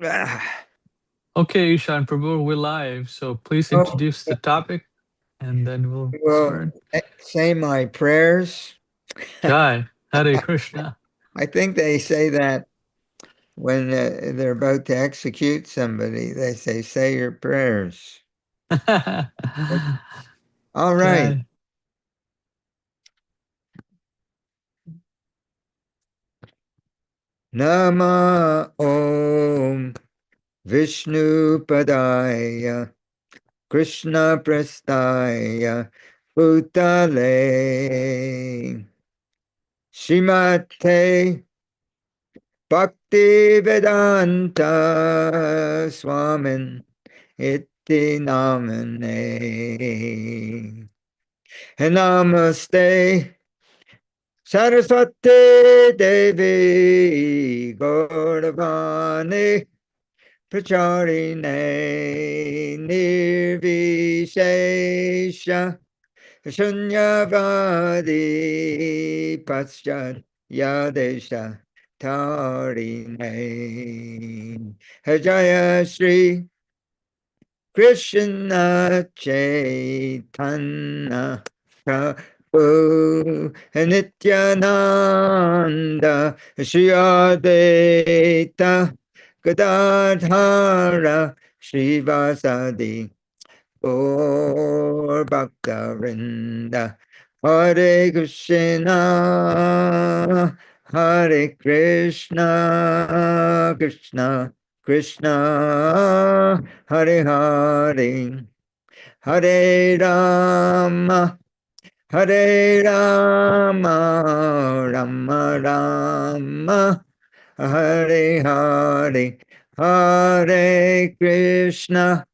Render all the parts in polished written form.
Ah, Okay, Ishan Prabhu, we're live, so please oh, introduce the topic and then we'll well, start. say my prayers. Jai, Hare Krishna. I think they say that when they're about to execute somebody, they say your prayers. All right. Jai. Nama Om Vishnu Padaya Krishna Prastaya Bhutale Shimate Bhakti Vedanta Swamin Iti namane. Namaste Saraswati Devi Gauravani Pracharine Nirvishesha Shunyavadi Paschat Yadesha Tarine Jaya Shri Krishna Chaitanya Prabhu Nityananda Shri Advaita Gadadhara Srivasadi Gaur Bhaktavinda Hare Krishna Hare Krishna Krishna Krishna Hare Hare Hare Rama Hare Rama Rama Rama Hare Hare Hare Krishna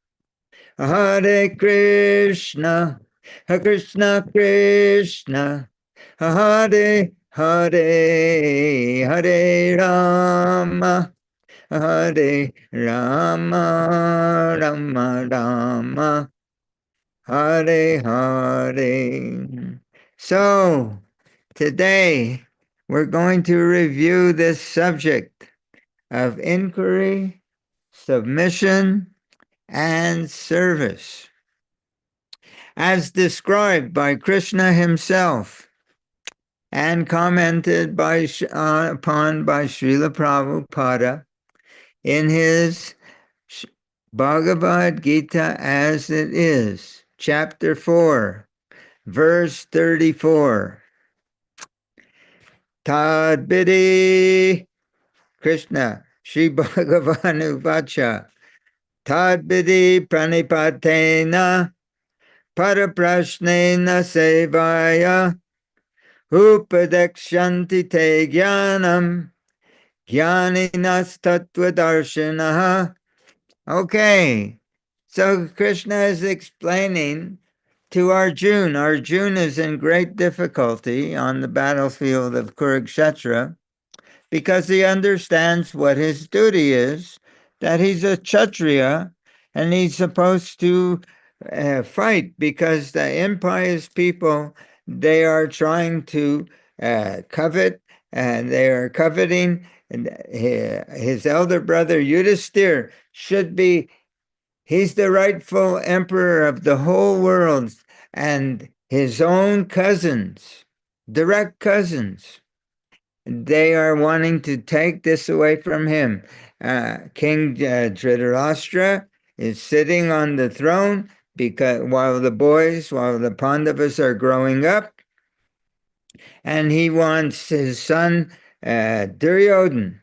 Hare Krishna, Hare Krishna Krishna, Hare Hare, Hare Rama, Hare Rama, Rama Rama, Hare Hare. So, today we're going to review this subject of inquiry, submission, and service, as described by Krishna himself and commented upon by Srila Prabhupada in his Bhagavad Gita as it is, chapter 4, verse 34. Tadbidi Krishna, Sri Bhagavanu Vacha, Tadbidi Pranipatena, Paraprashnena Sevaya, Upadekshanti te jnanam, jnaninas tattvadarshinaha. Okay, so Krishna is explaining to Arjuna. Arjuna is in great difficulty on the battlefield of Kurukshetra because he understands what his duty is, that he's a Kshatriya and he's supposed to fight because the impious people, they are trying to covet and they are coveting. And his elder brother Yudhisthira should be, he's the rightful emperor of the whole world, and his own cousins, direct cousins, they are wanting to take this away from him. King Dhritarashtra is sitting on the throne because while the Pandavas are growing up, and he wants his son Duryodhana,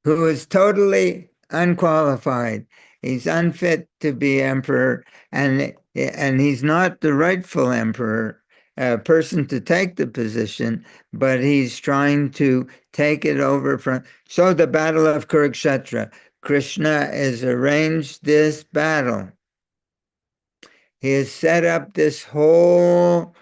who is totally unqualified. He's unfit to be emperor, and he's not the rightful emperor, person to take the position, but he's trying to take it over from. So the battle of Kurukshetra, Krishna has arranged this battle. He has set up this whole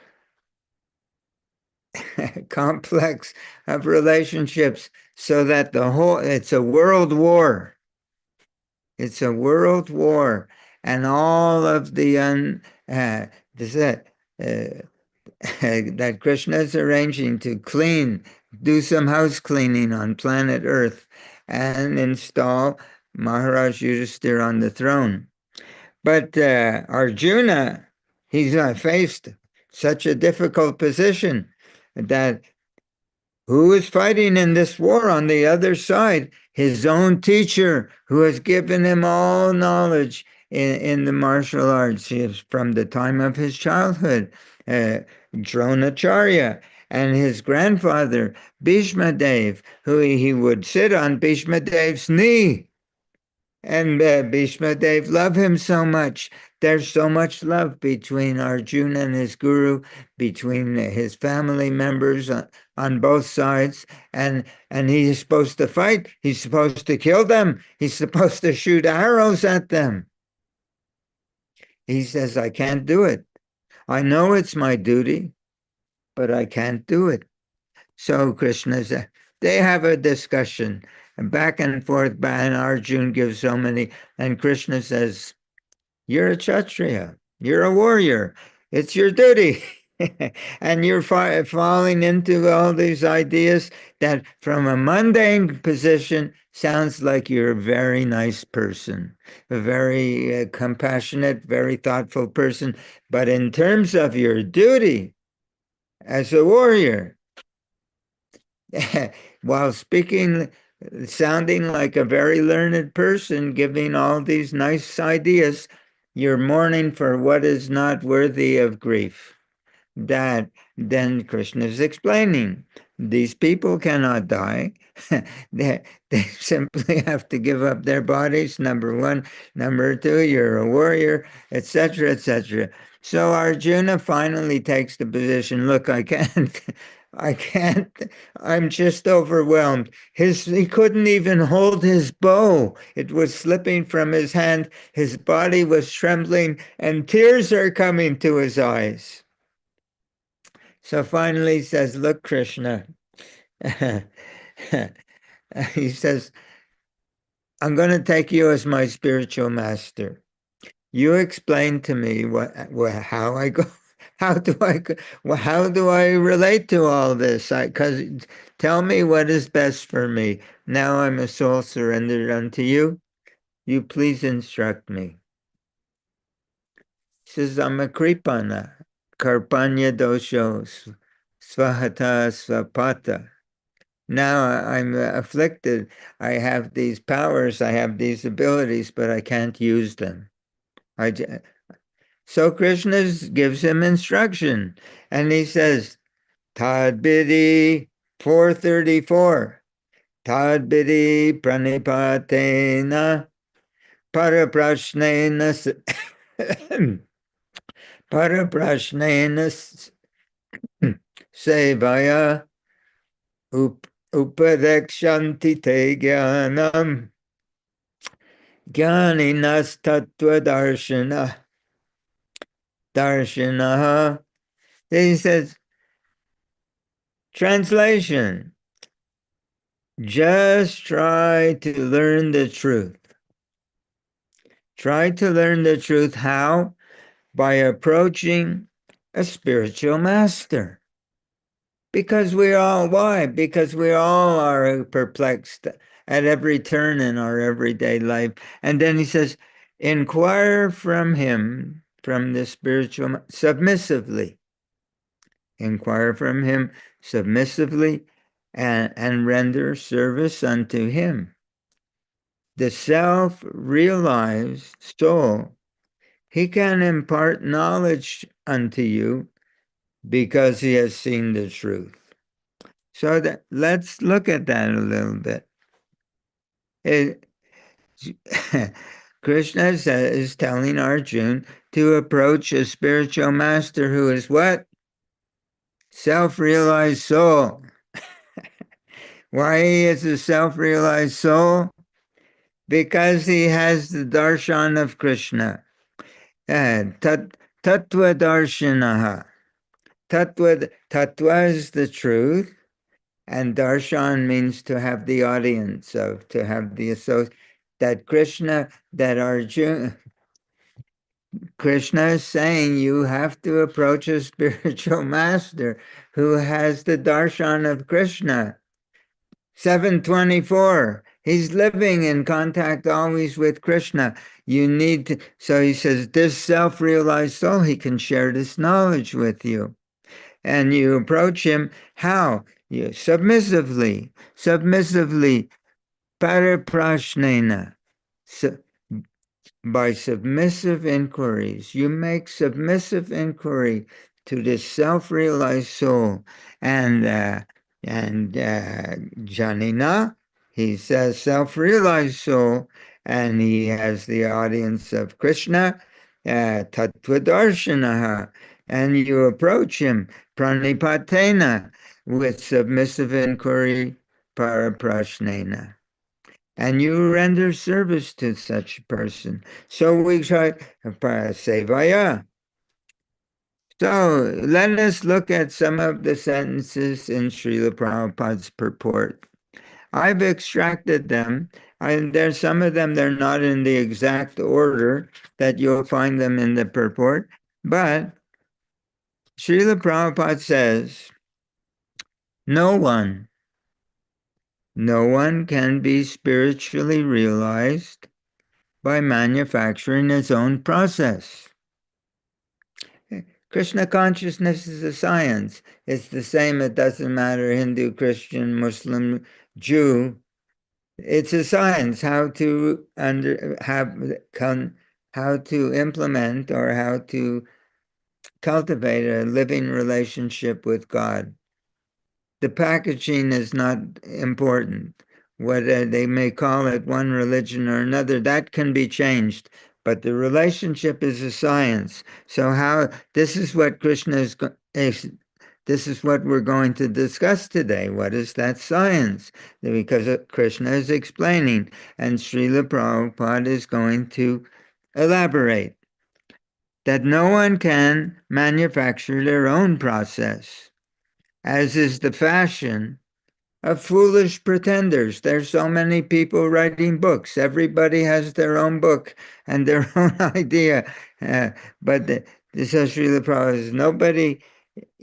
complex of relationships so that it's a world war. It's a world war, and all of this, that Krishna is arranging to do some house cleaning on planet Earth, and install Maharaj Yudhisthira on the throne. But Arjuna, he's faced such a difficult position that who is fighting in this war on the other side? His own teacher, who has given him all knowledge in the martial arts from the time of his childhood, uh, Dronacharya, and his grandfather, Bhishma Dev, who he would sit on Bhishma Dev's knee. And Bhishma Dev loved him so much. There's so much love between Arjuna and his guru, between his family members on both sides. And he is supposed to fight. He's supposed to kill them. He's supposed to shoot arrows at them. He says, I can't do it. I know it's my duty, but I can't do it. So Krishna says, they have a discussion back and forth, and Arjuna gives so many, and Krishna says, you're a Kshatriya, you're a warrior, it's your duty. And you're falling into all these ideas that from a mundane position sounds like you're a very nice person, a very compassionate, very thoughtful person. But in terms of your duty as a warrior, while speaking, sounding like a very learned person, giving all these nice ideas, you're mourning for what is not worthy of grief. That then Krishna is explaining. These people cannot die. they simply have to give up their bodies, number one. Number two, you're a warrior, etc., etc. So Arjuna finally takes the position, look, I can't, I'm just overwhelmed. He couldn't even hold his bow. It was slipping from his hand. His body was trembling, and tears are coming to his eyes. So finally he says, look, Krishna, he says, I'm going to take you as my spiritual master. You explain to me how I go, how do I relate to all this? Because tell me what is best for me. Now I'm a soul surrendered unto you. You please instruct me. He says, I'm a Kripana, Karpanya doshos, Svahata Svapata. Now I'm afflicted. I have these powers, I have these abilities, but I can't use them. So Krishna gives him instruction, and he says, Tadbidi 434, Tadbidi pranipatena paraprashnena paraprashnena sevaya upadekshanti te jnanam jnaninas tattva darshana. He says, translation, just try to learn the truth. Try to learn the truth. How? By approaching a spiritual master. Because why? Because we all are perplexed at every turn in our everyday life. And then he says, inquire from him, from the spiritual, submissively. Inquire from him submissively and render service unto him. The self-realized soul, he can impart knowledge unto you because he has seen the truth. So let's look at that a little bit. Krishna is telling Arjuna to approach a spiritual master who is what? Self-realized soul. Why he is a self-realized soul? Because he has the darshan of Krishna. Tattva darshanaha. Tattva is the truth, and darshan means to have the audience of, to have the association. That Arjuna, Krishna is saying you have to approach a spiritual master who has the darshan of Krishna. 724, He's living in contact always with Krishna. You need to, so he says, this self-realized soul, he can share this knowledge with you. And you approach him, how? You submissively, pariprashnena. So, by submissive inquiries. You make submissive inquiry to this self-realized soul, and Janina, he says self-realized soul, and he has the audience of Krishna, Tattvadarshanaha, and you approach him pranipatena with submissive inquiry, paraprashnena, and you render service to such a person. So we try sevaya. So let us look at some of the sentences in Srila Prabhupada's purport. I've extracted them. There's some of them, they're not in the exact order that you'll find them in the purport, but Srila Prabhupada says, no one can be spiritually realized by manufacturing its own process. Krishna consciousness is a science. It's the same, it doesn't matter Hindu, Christian, Muslim, Jew. It's a science how to how to implement or how to cultivate a living relationship with God. The packaging is not important. Whether they may call it one religion or another, that can be changed. But the relationship is a science. So how this is what Krishna is. This is what we're going to discuss today. What is that science? Because Krishna is explaining, and Srila Prabhupada is going to elaborate that no one can manufacture their own process, as is the fashion of foolish pretenders. There's so many people writing books. Everybody has their own book and their own idea. But so Srila Prabhupada says, nobody,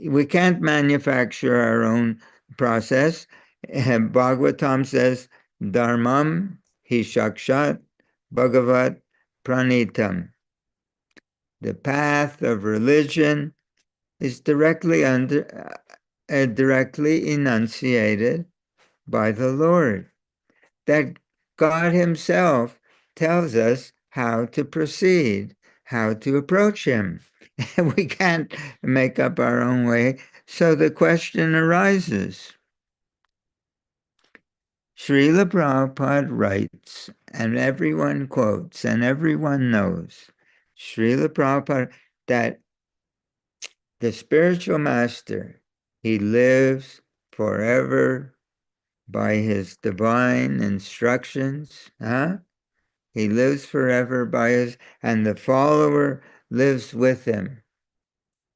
we can't manufacture our own process. Bhagavatam says, Dharmam hi shakshat bhagavat pranitam. The path of religion is directly enunciated by the Lord. That God himself tells us how to proceed, how to approach him. We can't make up our own way. So the question arises. Srila Prabhupada writes, and everyone quotes, and everyone knows, Srila Prabhupada, that the spiritual master, he lives forever by his divine instructions. He lives forever by his, and the follower lives with him.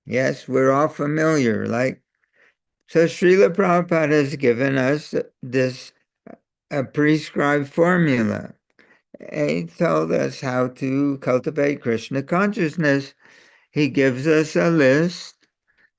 Yes, we're all familiar. So Srila Prabhupada has given us this a prescribed formula. He told us how to cultivate Krishna consciousness. He gives us a list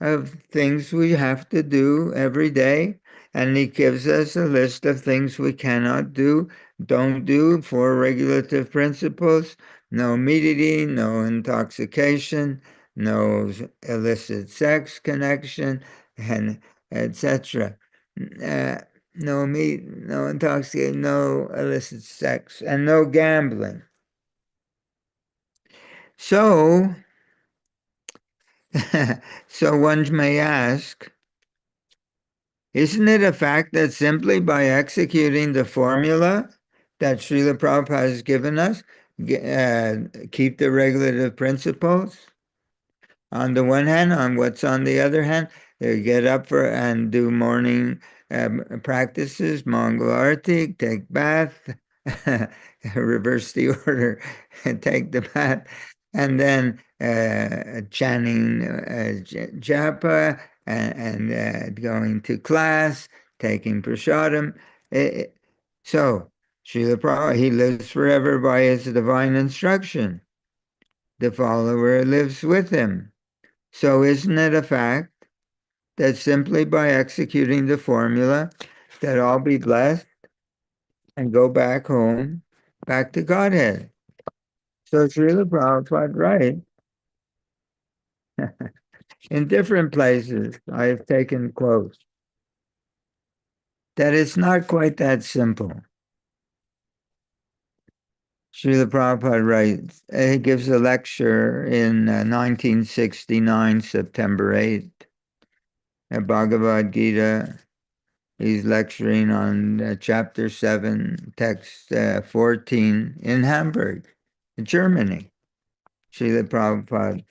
of things we have to do every day, and he gives us a list of things we cannot do, don't do, four regulative principles: no meat eating, no intoxication, no illicit sex connection, and etc. No meat, no intoxication, no illicit sex, and no gambling. So, so one may ask, isn't it a fact that simply by executing the formula that Srila Prabhupada has given us, keep the regulative principles on the one hand, on what's on the other hand, they get up for and do morning practices, Mongol Arati, take bath, reverse the order, take the bath, and then chanting japa, and going to class, taking prasadam. So, Srila Prabhupada, he lives forever by his divine instruction. The follower lives with him. So isn't it a fact that simply by executing the formula that all be blessed? and go back home, back to Godhead. So Srila Prabhupada writes in different places, I've taken quotes, that it's not quite that simple. Srila Prabhupada writes, he gives a lecture in 1969, September 8th, at Bhagavad Gita. He's lecturing on chapter 7, text 14 in Hamburg, Germany. Srila Prabhupada.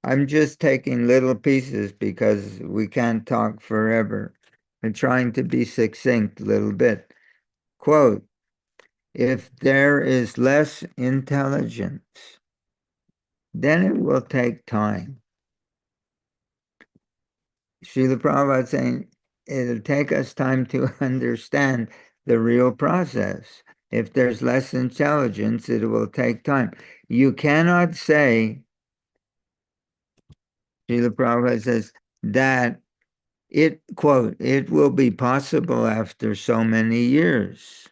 I'm just taking little pieces because we can't talk forever. I'm trying to be succinct a little bit. Quote, if there is less intelligence, then it will take time. Srila Prabhupada saying it'll take us time to understand the real process. If there's less intelligence, it will take time. You cannot say, Srila Prabhupada says, that it, quote, it will be possible after so many years.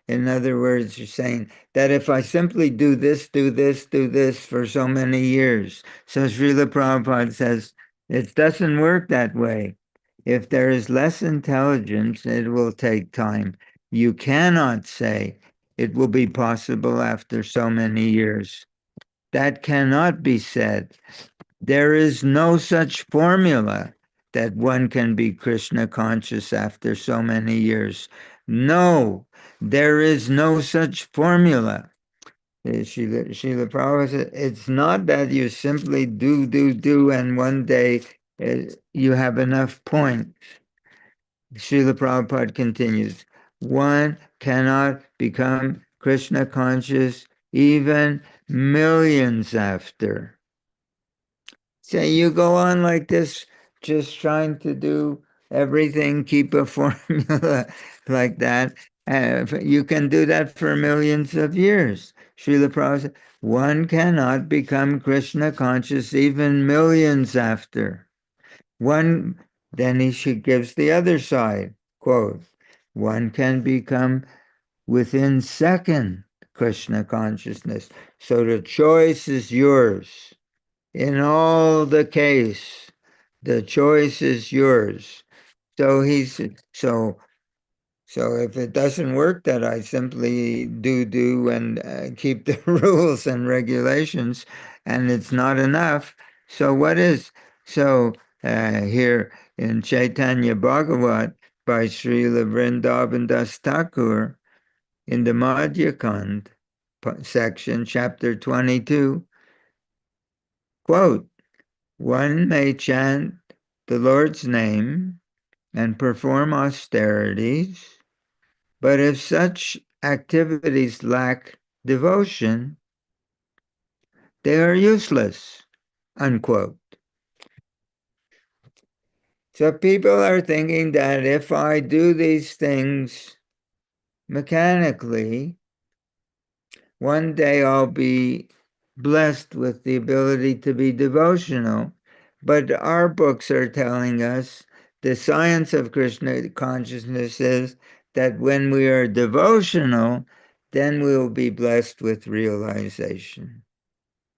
In other words, you're saying that if I simply do this, do this, do this for so many years. So Srila Prabhupada says, it doesn't work that way. If there is less intelligence, it will take time. You cannot say it will be possible after so many years. That cannot be said. There is no such formula that one can be Krishna conscious after so many years. No, there is no such formula. Srila Prabhupada said, it's not that you simply do, and one day you have enough points. Srila Prabhupada continues, one cannot become Krishna conscious even millions after. So you go on like this, just trying to do everything, keep a formula like that. You can do that for millions of years. Srila Prabhupada said, one cannot become Krishna conscious even millions after. One, then gives the other side, quote, one can become within second Krishna consciousness. So the choice is yours. In all the case, the choice is yours. So so if it doesn't work that I simply do and keep the rules and regulations, and it's not enough. So what is so here in Chaitanya Bhagavat by Srila Vrindavan Das Thakur in the Madhya Kand section, chapter 22, quote, one may chant the Lord's name and perform austerities, but if such activities lack devotion, they are useless, unquote. So people are thinking that if I do these things mechanically, one day I'll be blessed with the ability to be devotional. But our books are telling us the science of Krishna consciousness is that when we are devotional, then we will be blessed with realization.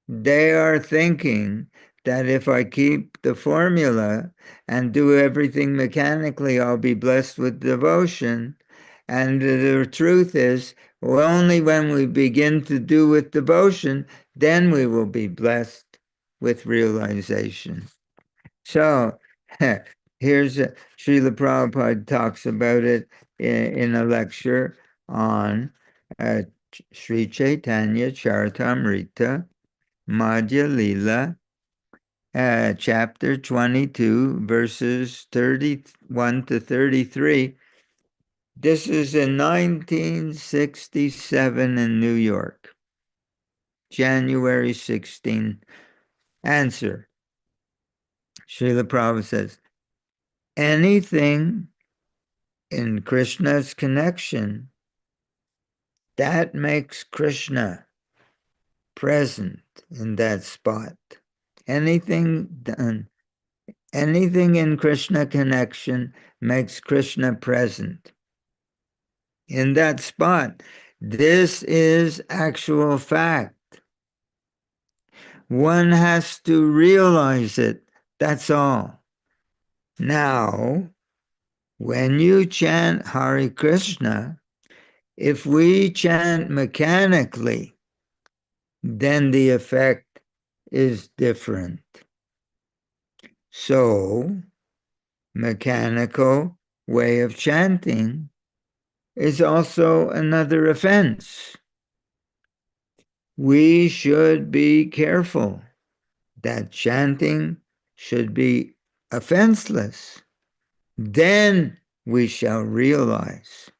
They are thinking that if I keep the formula and do everything mechanically, I'll be blessed with devotion. And the truth is, only when we begin to do with devotion, then we will be blessed with realization. So here's Srila Prabhupada talks about it in a lecture on Sri Chaitanya Charitamrita, Madhya Lila, chapter 22, verses 31 to 33. This is in 1967 in New York, January 16. Answer. Srila Prabhupada says, anything in Krishna's connection that makes Krishna present in that spot. Anything done, anything in Krishna connection makes Krishna present. in that spot. This is actual fact. One has to realize it. That's all. Now, when you chant Hare Krishna, if we chant mechanically, then the effect is different. So, mechanical way of chanting is also another offense. We should be careful that chanting should be offenseless. Then we shall realize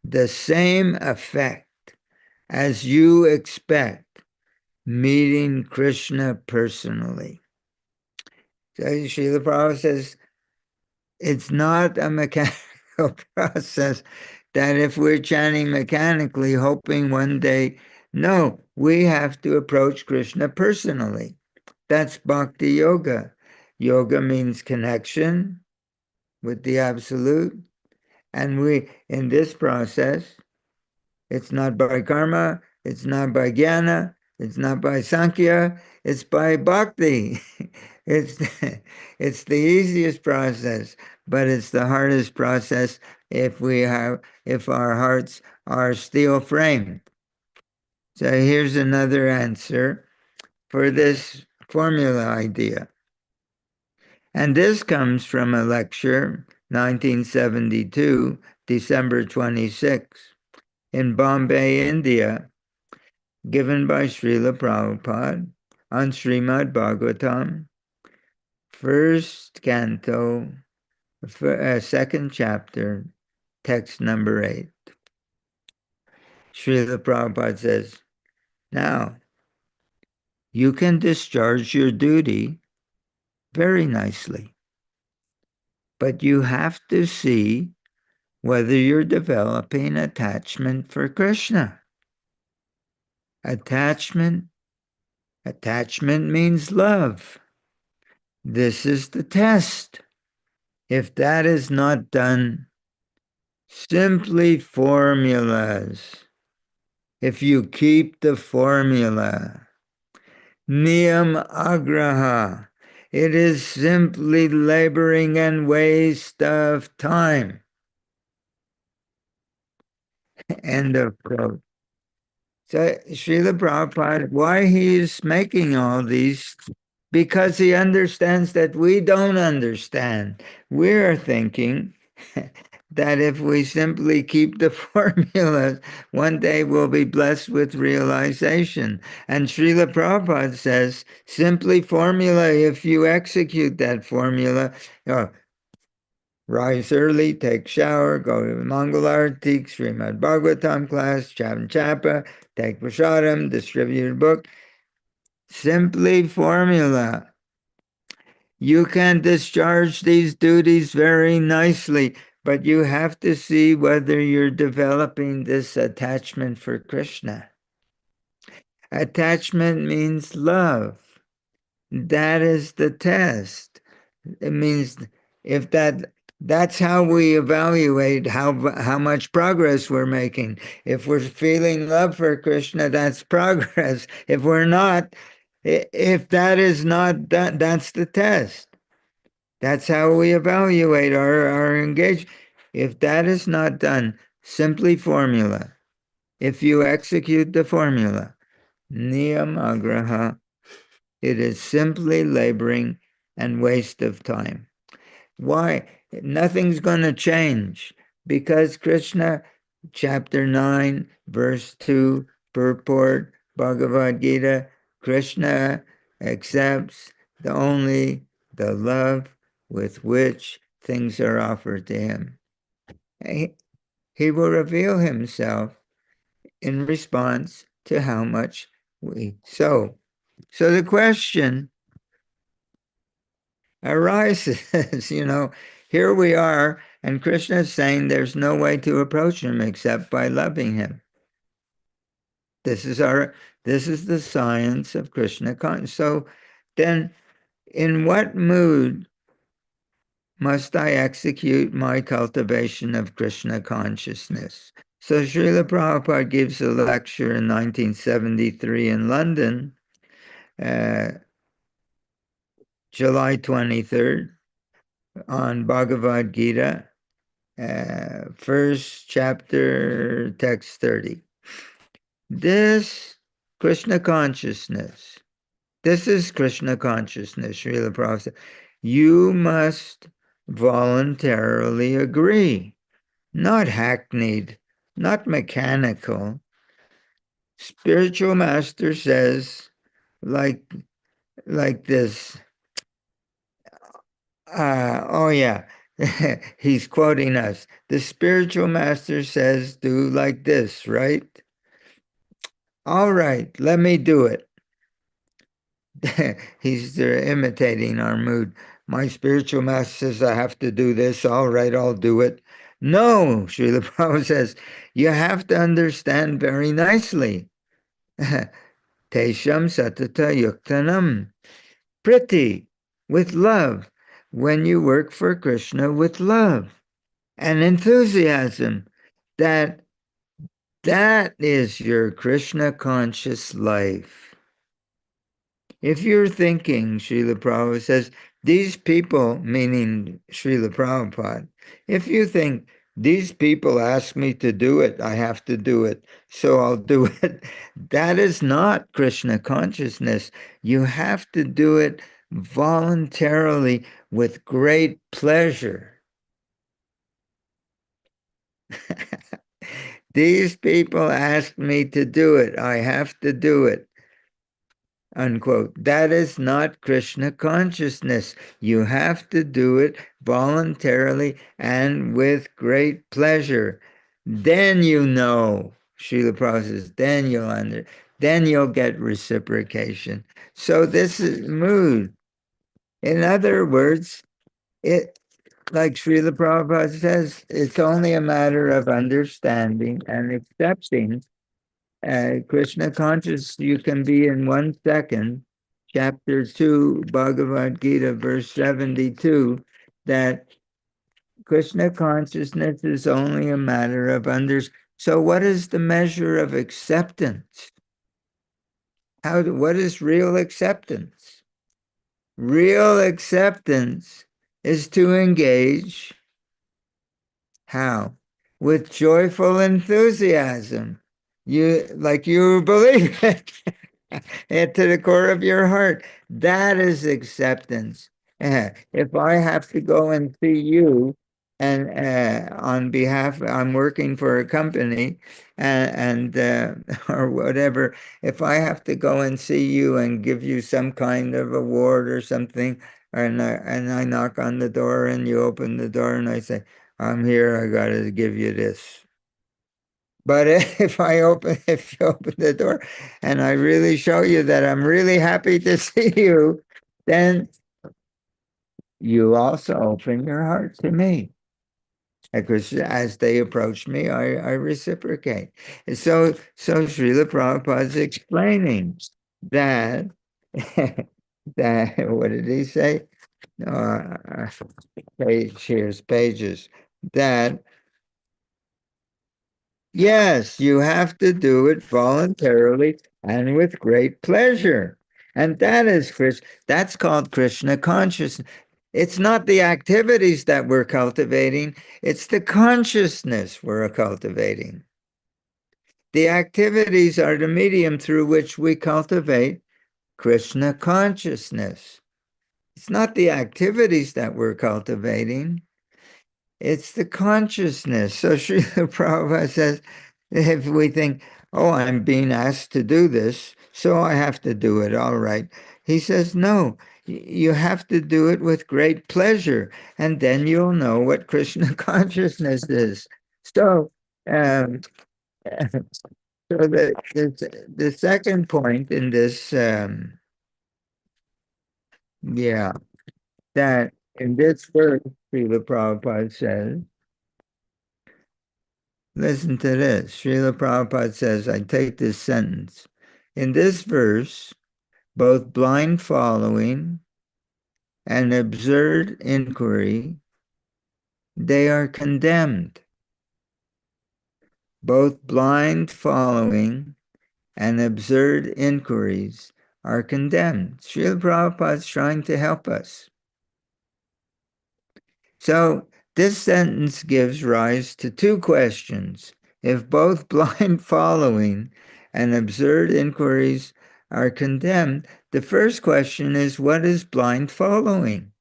the same effect as you expect meeting Krishna personally. So Srila Prabhupada says it's not a mechanical process that if we're chanting mechanically, hoping one day, no, we have to approach Krishna personally. That's bhakti yoga. Yoga means connection with the absolute. And we, in this process, it's not by karma, it's not by jnana, it's not by sankhya, it's by bhakti. it's, it's the easiest process, but it's the hardest process if our hearts are steel framed. So here's another answer for this formula idea. And this comes from a lecture, 1972, December 26, in Bombay, India, given by Srila Prabhupada on Srimad Bhagavatam, first canto, second chapter, text number 8. Srila Prabhupada says, now, you can discharge your duty very nicely, but you have to see whether you're developing attachment for Krishna. Attachment means love. This is the test. If that is not done, simply formulas. If you keep the formula, niyam agraha, it is simply laboring and waste of time. End of quote. So Srila Prabhupada, why he's making all these? Because he understands that we don't understand. We're thinking that if we simply keep the formulas, one day we'll be blessed with realization. And Srila Prabhupada says, simply formula, if you execute that formula, rise early, take shower, go to Mangalarti, Srimad Bhagavatam class, chant chapa, take prasadam, distribute a book. Simply formula. You can discharge these duties very nicely, but you have to see whether you're developing this attachment for Krishna. Attachment means love. That is the test. It means if that's how we evaluate how much progress we're making. If we're feeling love for Krishna, that's progress. If we're not, if that is not, that's the test. That's how we evaluate our engagement. If that is not done, simply formula. If you execute the formula, niyam agraha, it is simply laboring and waste of time. Why? Nothing's going to change because Krishna, chapter 9, verse 2, purport, Bhagavad Gita, Krishna accepts only the love with which things are offered to him. He will reveal himself in response to how much we sow. So the question arises, here we are, and Krishna is saying there's no way to approach him except by loving him. This is the science of Krishna consciousness. So then, in what mood must I execute my cultivation of Krishna consciousness? So Srila Prabhupada gives a lecture in 1973 in London, uh, July 23rd, on Bhagavad Gita, first chapter, text 30. This Krishna consciousness, this is Krishna consciousness, Srila Prabhupada said. You must voluntarily agree, not hackneyed, not mechanical. Spiritual master says, like this. Oh yeah, he's quoting us. The spiritual master says, do like this, right? All right, let me do it. He's imitating our mood. My spiritual master says I have to do this. All right, I'll do it. No, Srila Prabhupada says, you have to understand very nicely. Tesham satata yuktanam. Pretty, with love. When you work for Krishna with love and enthusiasm, that is your Krishna conscious life. If you're thinking, Srila Prabhupada says, these people, meaning Srila Prabhupada, if you think these people ask me to do it, I have to do it, so I'll do it, that is not Krishna consciousness. You have to do it voluntarily with great pleasure. These people asked me to do it, I have to do it. Unquote. That is not Krishna consciousness. You have to do it voluntarily and with great pleasure. Then you know, Srila Prabhupada says, then you'll get reciprocation. So this is mood. In other words, it, like Srila Prabhupada says, it's only a matter of understanding and accepting Krishna conscious you can be in 1 second. Chapter 2, Bhagavad Gita, verse 72, that Krishna consciousness is only a matter of So what is the measure of acceptance? What is real acceptance? Real acceptance is to engage, how? With joyful enthusiasm. You believe it. And to the core of your heart. That is acceptance. If I have to go and see you, and on behalf, I'm working for a company, or whatever. If I have to go and see you and give you some kind of award or something, and I knock on the door and you open the door and I say, I'm here, I got to give you this. But if you open the door and I really show you that I'm really happy to see you, then you also open your heart to me. Because as they approach me, I reciprocate. So Srila Prabhupada is explaining that, what did he say? Here's pages. That yes, you have to do it voluntarily and with great pleasure. And that's called Krishna consciousness. It's not the activities that we're cultivating, it's the consciousness we're cultivating. The activities are the medium through which we cultivate Krishna consciousness. It's not the activities that we're cultivating. It's the consciousness. So Srila Prabhupada says, if we think, oh, I'm being asked to do this, so I have to do it, all right. He says, no, you have to do it with great pleasure, and then you'll know what Krishna consciousness is. So, um, so the second point in this, yeah, that in this verse, Srila Prabhupada says, listen to this. Srila Prabhupada says, I take this sentence. In this verse, both blind following and absurd inquiry, they are condemned. Both blind following and absurd inquiries are condemned. Srila Prabhupada is trying to help us. So this sentence gives rise to two questions. If both blind following and absurd inquiries are condemned, the first question is, what is blind following?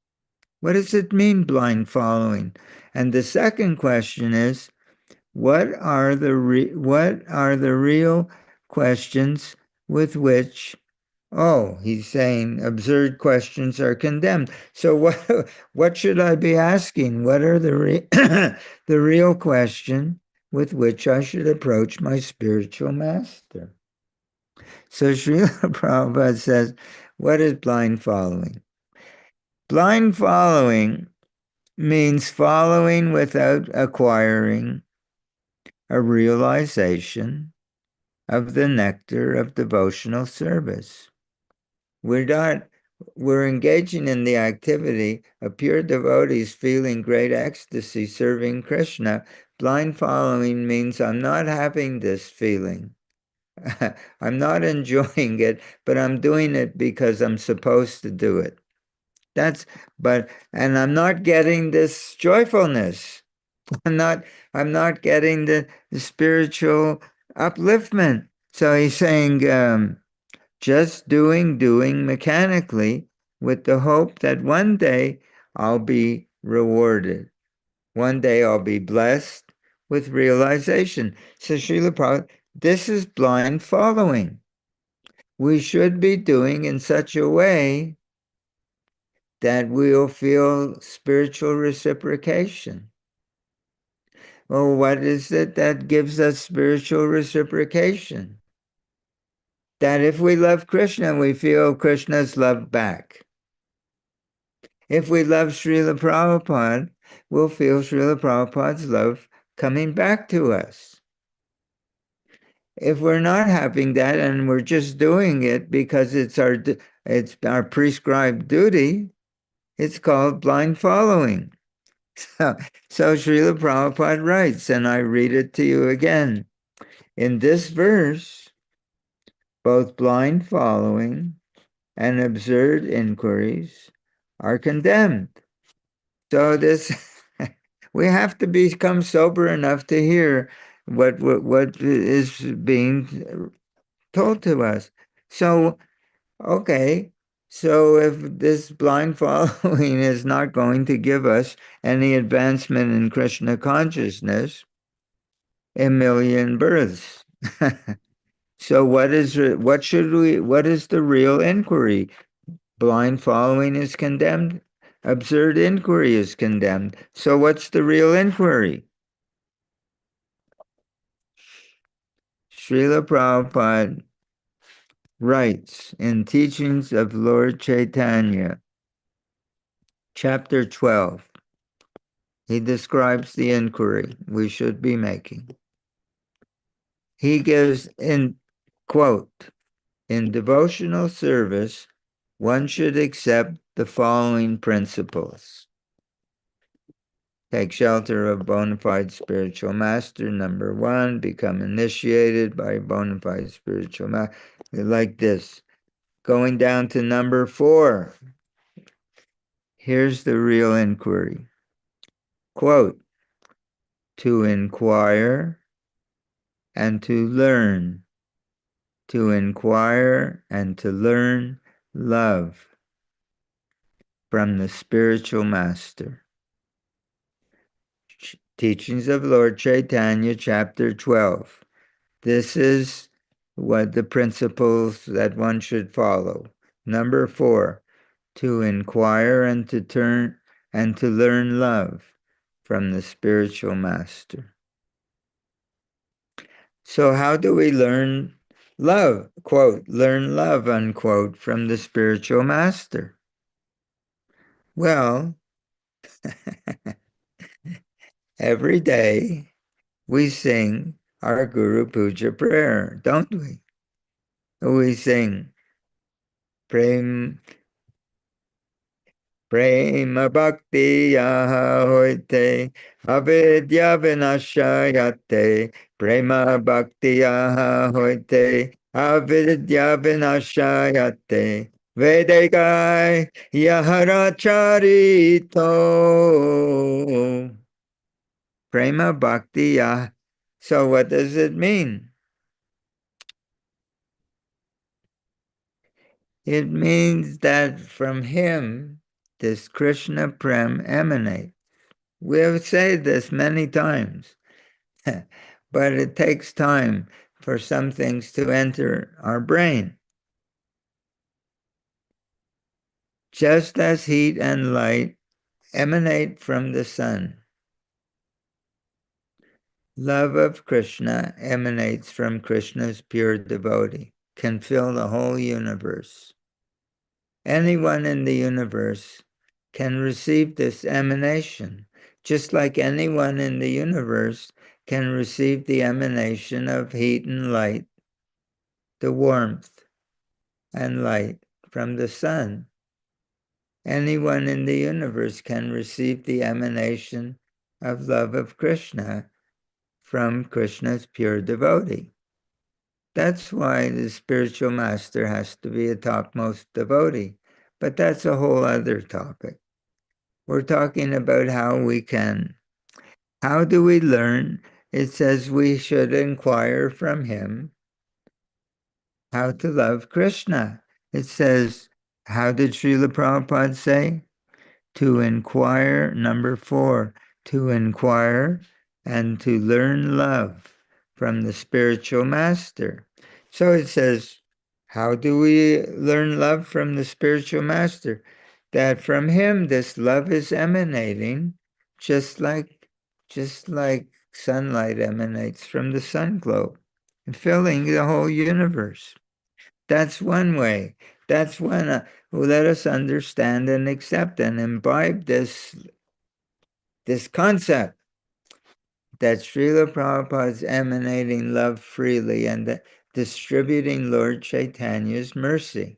What does it mean, blind following? And the second question is, what are the real questions with which, oh, he's saying absurd questions are condemned. So what should I be asking? What are the real question with which I should approach my spiritual master? So Srila Prabhupada says, what is blind following? Blind following means following without acquiring a realization of the nectar of devotional service. We're engaging in the activity of pure devotees feeling great ecstasy serving Krishna. Blind following means I'm not having this feeling. I'm not enjoying it, but I'm doing it because I'm supposed to do it. And I'm not getting this joyfulness. I'm not getting the spiritual upliftment. So he's saying, just doing mechanically with the hope that one day I'll be rewarded. One day I'll be blessed with realization. So Srila Prabhupada, this is blind following. We should be doing in such a way that we'll feel spiritual reciprocation. Well, what is it that gives us spiritual reciprocation? That if we love Krishna, we feel Krishna's love back. If we love Srila Prabhupada, we'll feel Srila Prabhupada's love coming back to us. If we're not having that and we're just doing it because it's our prescribed duty, it's called blind following. So Srila Prabhupada writes, and I read it to you again. In this verse, both blind following and absurd inquiries are condemned. So we have to become sober enough to hear what is being told to us. So, okay, so if this blind following is not going to give us any advancement in Krishna consciousness, a million births. So what is the real inquiry? Blind following is condemned. Absurd inquiry is condemned. So what's the real inquiry? Srila Prabhupada writes in Teachings of Lord Chaitanya, chapter 12, he describes the inquiry we should be making. He gives in quote, in devotional service, one should accept the following principles. Take shelter of bona fide spiritual master. Number one, become initiated by bona fide spiritual master. Like this. Going down to number 4. Here's the real inquiry. Quote, to inquire and to learn. To inquire and to learn love from the spiritual master. Teachings of Lord Chaitanya, chapter 12. This is what the principles that one should follow. Number 4, to inquire and to learn love from the spiritual master. So how do we learn love? Quote, learn love, unquote, from the spiritual master. Well, every day we sing our Guru Puja prayer, don't we? We sing Prem Prema bhakti hoite avidya vinashayate. Prema bhakti hoite avidya vinashayate. Vedegai yaharacharito. Prema bhakti. So what does it mean? It means that from him, this Krishna Prem emanates. We have said this many times, but it takes time for some things to enter our brain. Just as heat and light emanate from the sun, love of Krishna emanates from Krishna's pure devotee, can fill the whole universe. Anyone in the universe can receive this emanation, just like anyone in the universe can receive the emanation of heat and light, the warmth and light from the sun. Anyone in the universe can receive the emanation of love of Krishna from Krishna's pure devotee. That's why the spiritual master has to be a topmost devotee. But that's a whole other topic. We're talking about how we can. How do we learn? It says we should inquire from him how to love Krishna. It says, how did Srila Prabhupada say? To inquire, number 4, to inquire and to learn love from the spiritual master. So it says, how do we learn love from the spiritual master? That from him this love is emanating, just like sunlight emanates from the sun globe, filling the whole universe. That's one way. That's one. Let us understand and accept and imbibe this concept that Srila Prabhupada's emanating love freely and distributing Lord Chaitanya's mercy.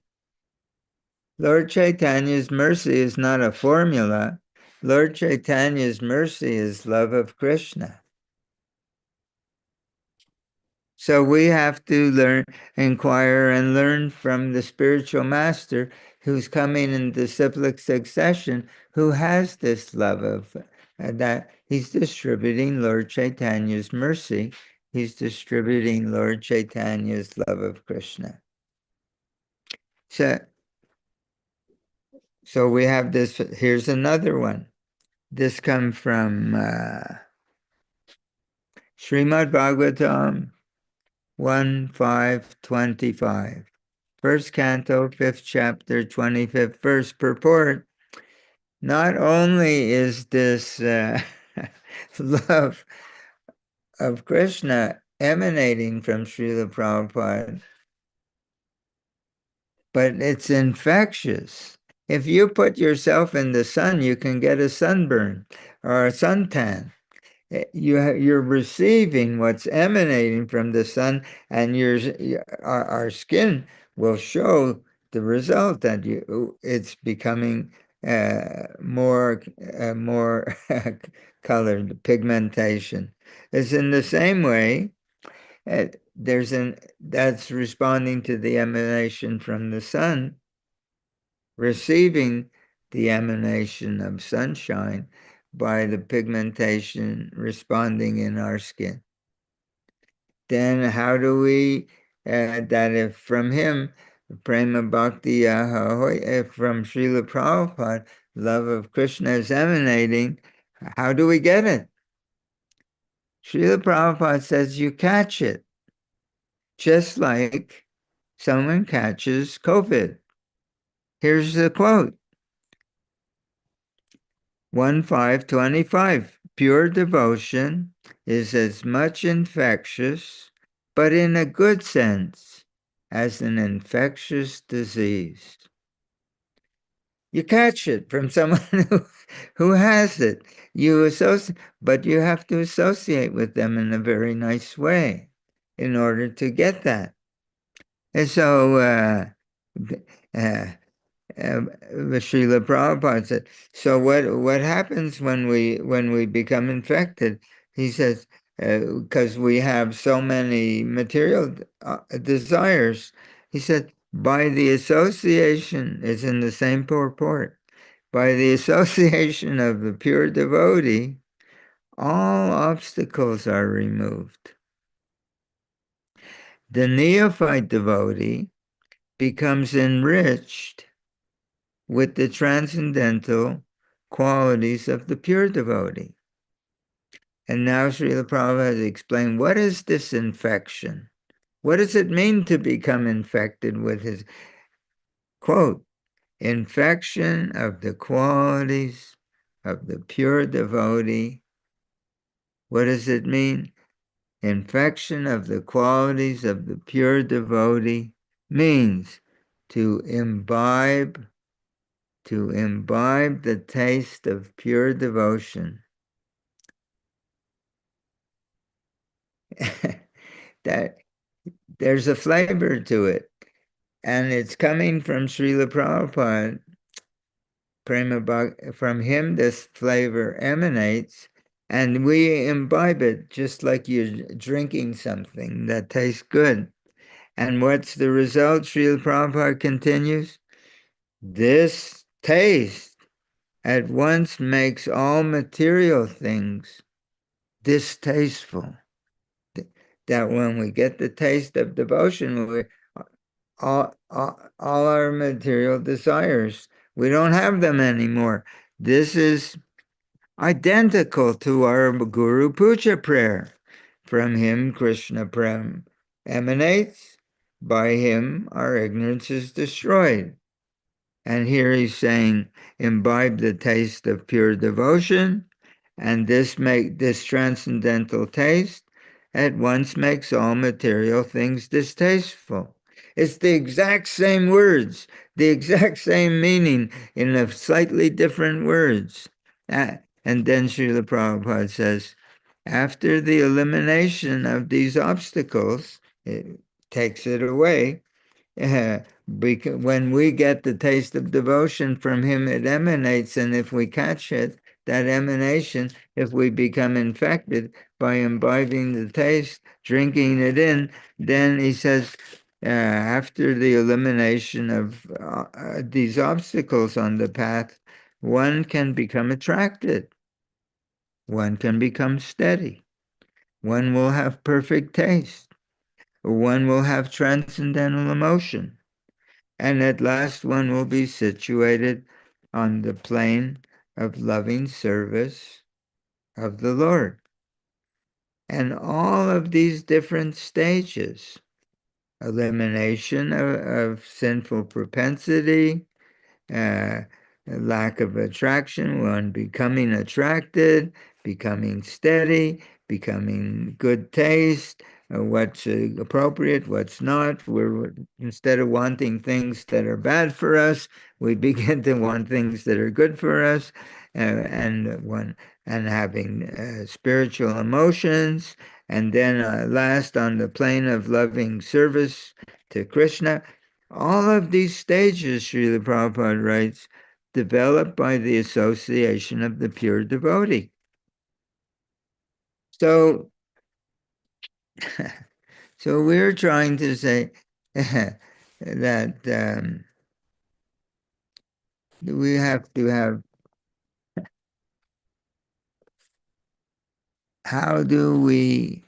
Lord Chaitanya's mercy is not a formula. Lord Chaitanya's mercy is love of Krishna. So we have to learn, inquire, and learn from the spiritual master who's coming in disciplic succession, who has this love of that he's distributing Lord Chaitanya's mercy. He's distributing Lord Chaitanya's love of Krishna. So we have this. Here's another one. This comes from Srimad Bhagavatam 1:5-25. First canto, 5th chapter, 25th verse, purport. Not only is this love of Krishna emanating from Srila Prabhupada, but it's infectious. If you put yourself in the sun, you can get a sunburn or a suntan. You're receiving what's emanating from the sun, and our skin will show the result that it's becoming more colored, pigmentation. It's in the same way. That's responding to the emanation from the sun, receiving the emanation of sunshine by the pigmentation responding in our skin. Then how do we, that if from him, Prema Bhakti if from Srila Prabhupada, love of Krishna is emanating, how do we get it? Srila Prabhupada says you catch it, just like someone catches COVID. Here's the quote. 1:5-25. Pure devotion is as much infectious, but in a good sense, as an infectious disease. You catch it from someone who has it. But you have to associate with them in a very nice way in order to get that. And so Srila Prabhupada said, so what happens when we become infected? He says, because we have so many material desires. He said, by the association, it's in the same purport, by the association of the pure devotee, all obstacles are removed. The neophyte devotee becomes enriched with the transcendental qualities of the pure devotee. And now Srila Prabhupada has explained, what is this infection? What does it mean to become infected with his, quote, infection of the qualities of the pure devotee? What does it mean? Infection of the qualities of the pure devotee means to imbibe the taste of pure devotion. That there's a flavor to it, and it's coming from Srila Prabhupada. From him this flavor emanates, and we imbibe it just like you're drinking something that tastes good. And what's the result? Srila Prabhupada continues, this taste at once makes all material things distasteful. That when we get the taste of devotion, all our material desires, we don't have them anymore. This is identical to our Guru Puja prayer. From him, Krishna Prem emanates. By him, our ignorance is destroyed. And here he's saying, imbibe the taste of pure devotion, and this transcendental taste at once makes all material things distasteful. It's the exact same words, the exact same meaning in a slightly different words. And then Srila Prabhupada says, after the elimination of these obstacles, it takes it away. Because when we get the taste of devotion from him, it emanates, and if we catch it, that emanation, if we become infected by imbibing the taste, drinking it in, then he says, after the elimination of these obstacles on the path, one can become attracted. One can become steady. One will have perfect taste. One will have transcendental emotion. And at last one will be situated on the plane of loving service of the Lord. And all of these different stages, elimination of sinful propensity, uh, lack of attraction, one becoming attracted, becoming steady, becoming good taste, what's appropriate, what's not. We're instead of wanting things that are bad for us, we begin to want things that are good for us, and having spiritual emotions, and then last on the plane of loving service to Krishna. All of these stages, Srila Prabhupada writes, developed by the association of the pure devotee. So, so we're trying to say that we have to have, how do we,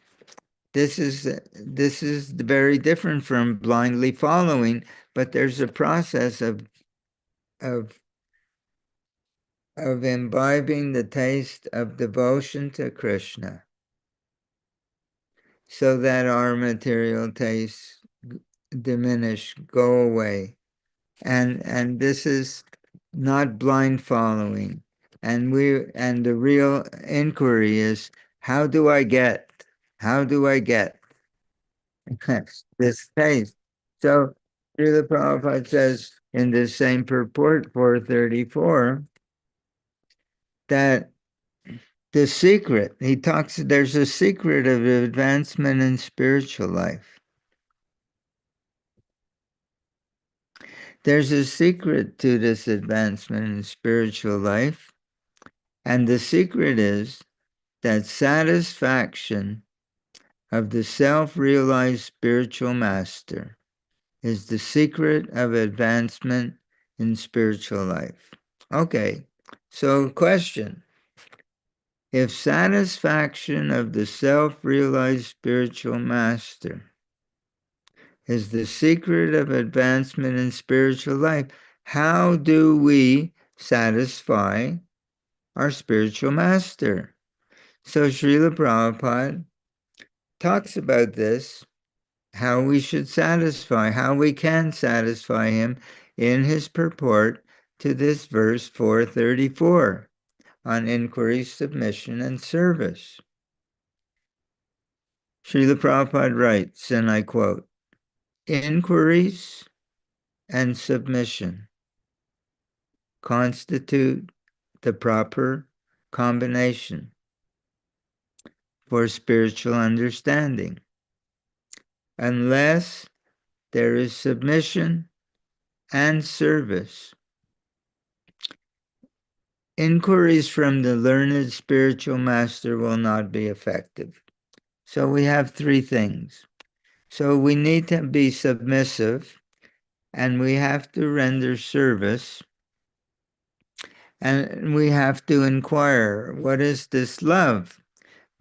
this is very different from blindly following, but there's a process of imbibing the taste of devotion to Krishna, so that our material tastes diminish, go away. And this is not blind following. And the real inquiry is, how do I get this taste? So Srila Prabhupada says in this same purport 434 that the secret, there's a secret of advancement in spiritual life. There's a secret to this advancement in spiritual life, and the secret is that satisfaction of the self-realized spiritual master is the secret of advancement in spiritual life. Okay, so question. If satisfaction of the self-realized spiritual master is the secret of advancement in spiritual life, how do we satisfy our spiritual master? So Srila Prabhupada talks about this, how we should satisfy, how we can satisfy him in his purport to this verse 434 on inquiry, submission, and service. Srila Prabhupada writes, and I quote, inquiries and submission constitute the proper combination for spiritual understanding. Unless there is submission and service, inquiries from the learned spiritual master will not be effective. So we have three things. So we need to be submissive, and we have to render service, and we have to inquire, what is this love?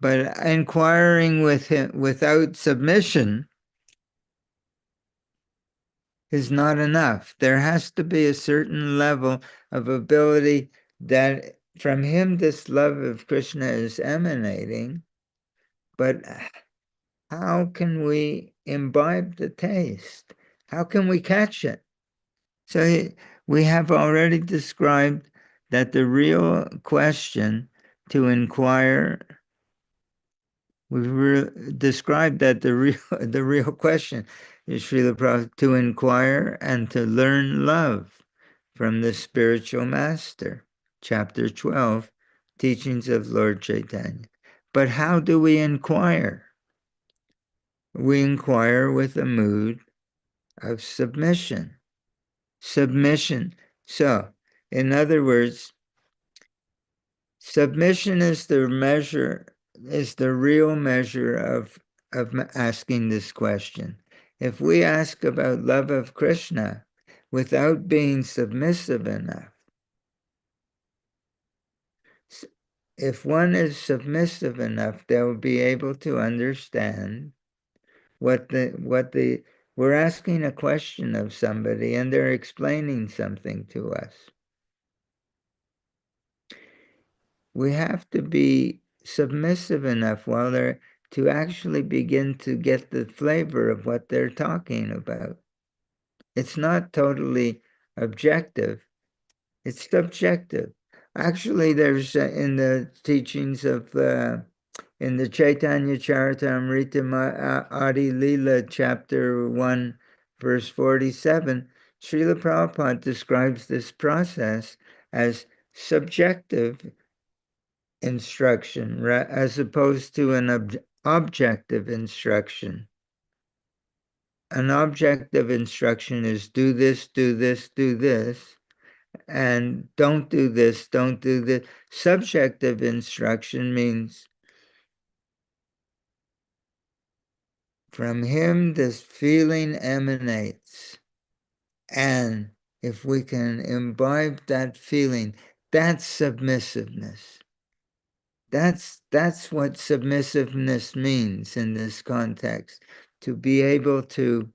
But inquiring with him without submission is not enough. There has to be a certain level of ability that from him this love of Krishna is emanating, but how can we imbibe the taste? How can we catch it? So we have already described that the real question to inquire, we've described that the real question is Srila Prabhupada, to inquire and to learn love from the spiritual master, chapter 12, teachings of Lord Chaitanya. But how do we inquire? We inquire with a mood of submission. Submission. So, in other words, submission is the measure, is the real measure of asking this question. If we ask about love of Krishna without being submissive enough, if one is submissive enough, they'll be able to understand we're asking a question of somebody and they're explaining something to us. We have to be submissive enough while they're to actually begin to get the flavor of what they're talking about. It's not totally objective, it's subjective. Actually, there's in the teachings of in the Chaitanya Charitamrita Adi Lila, chapter 1, verse 47, Srila Prabhupada describes this process as subjective instruction as opposed to an objective instruction. An objective instruction is do this, do this, do this, and don't do this, don't do this. Subjective instruction means from him this feeling emanates, and if we can imbibe that feeling, that's submissiveness. That's what submissiveness means in this context, to be able to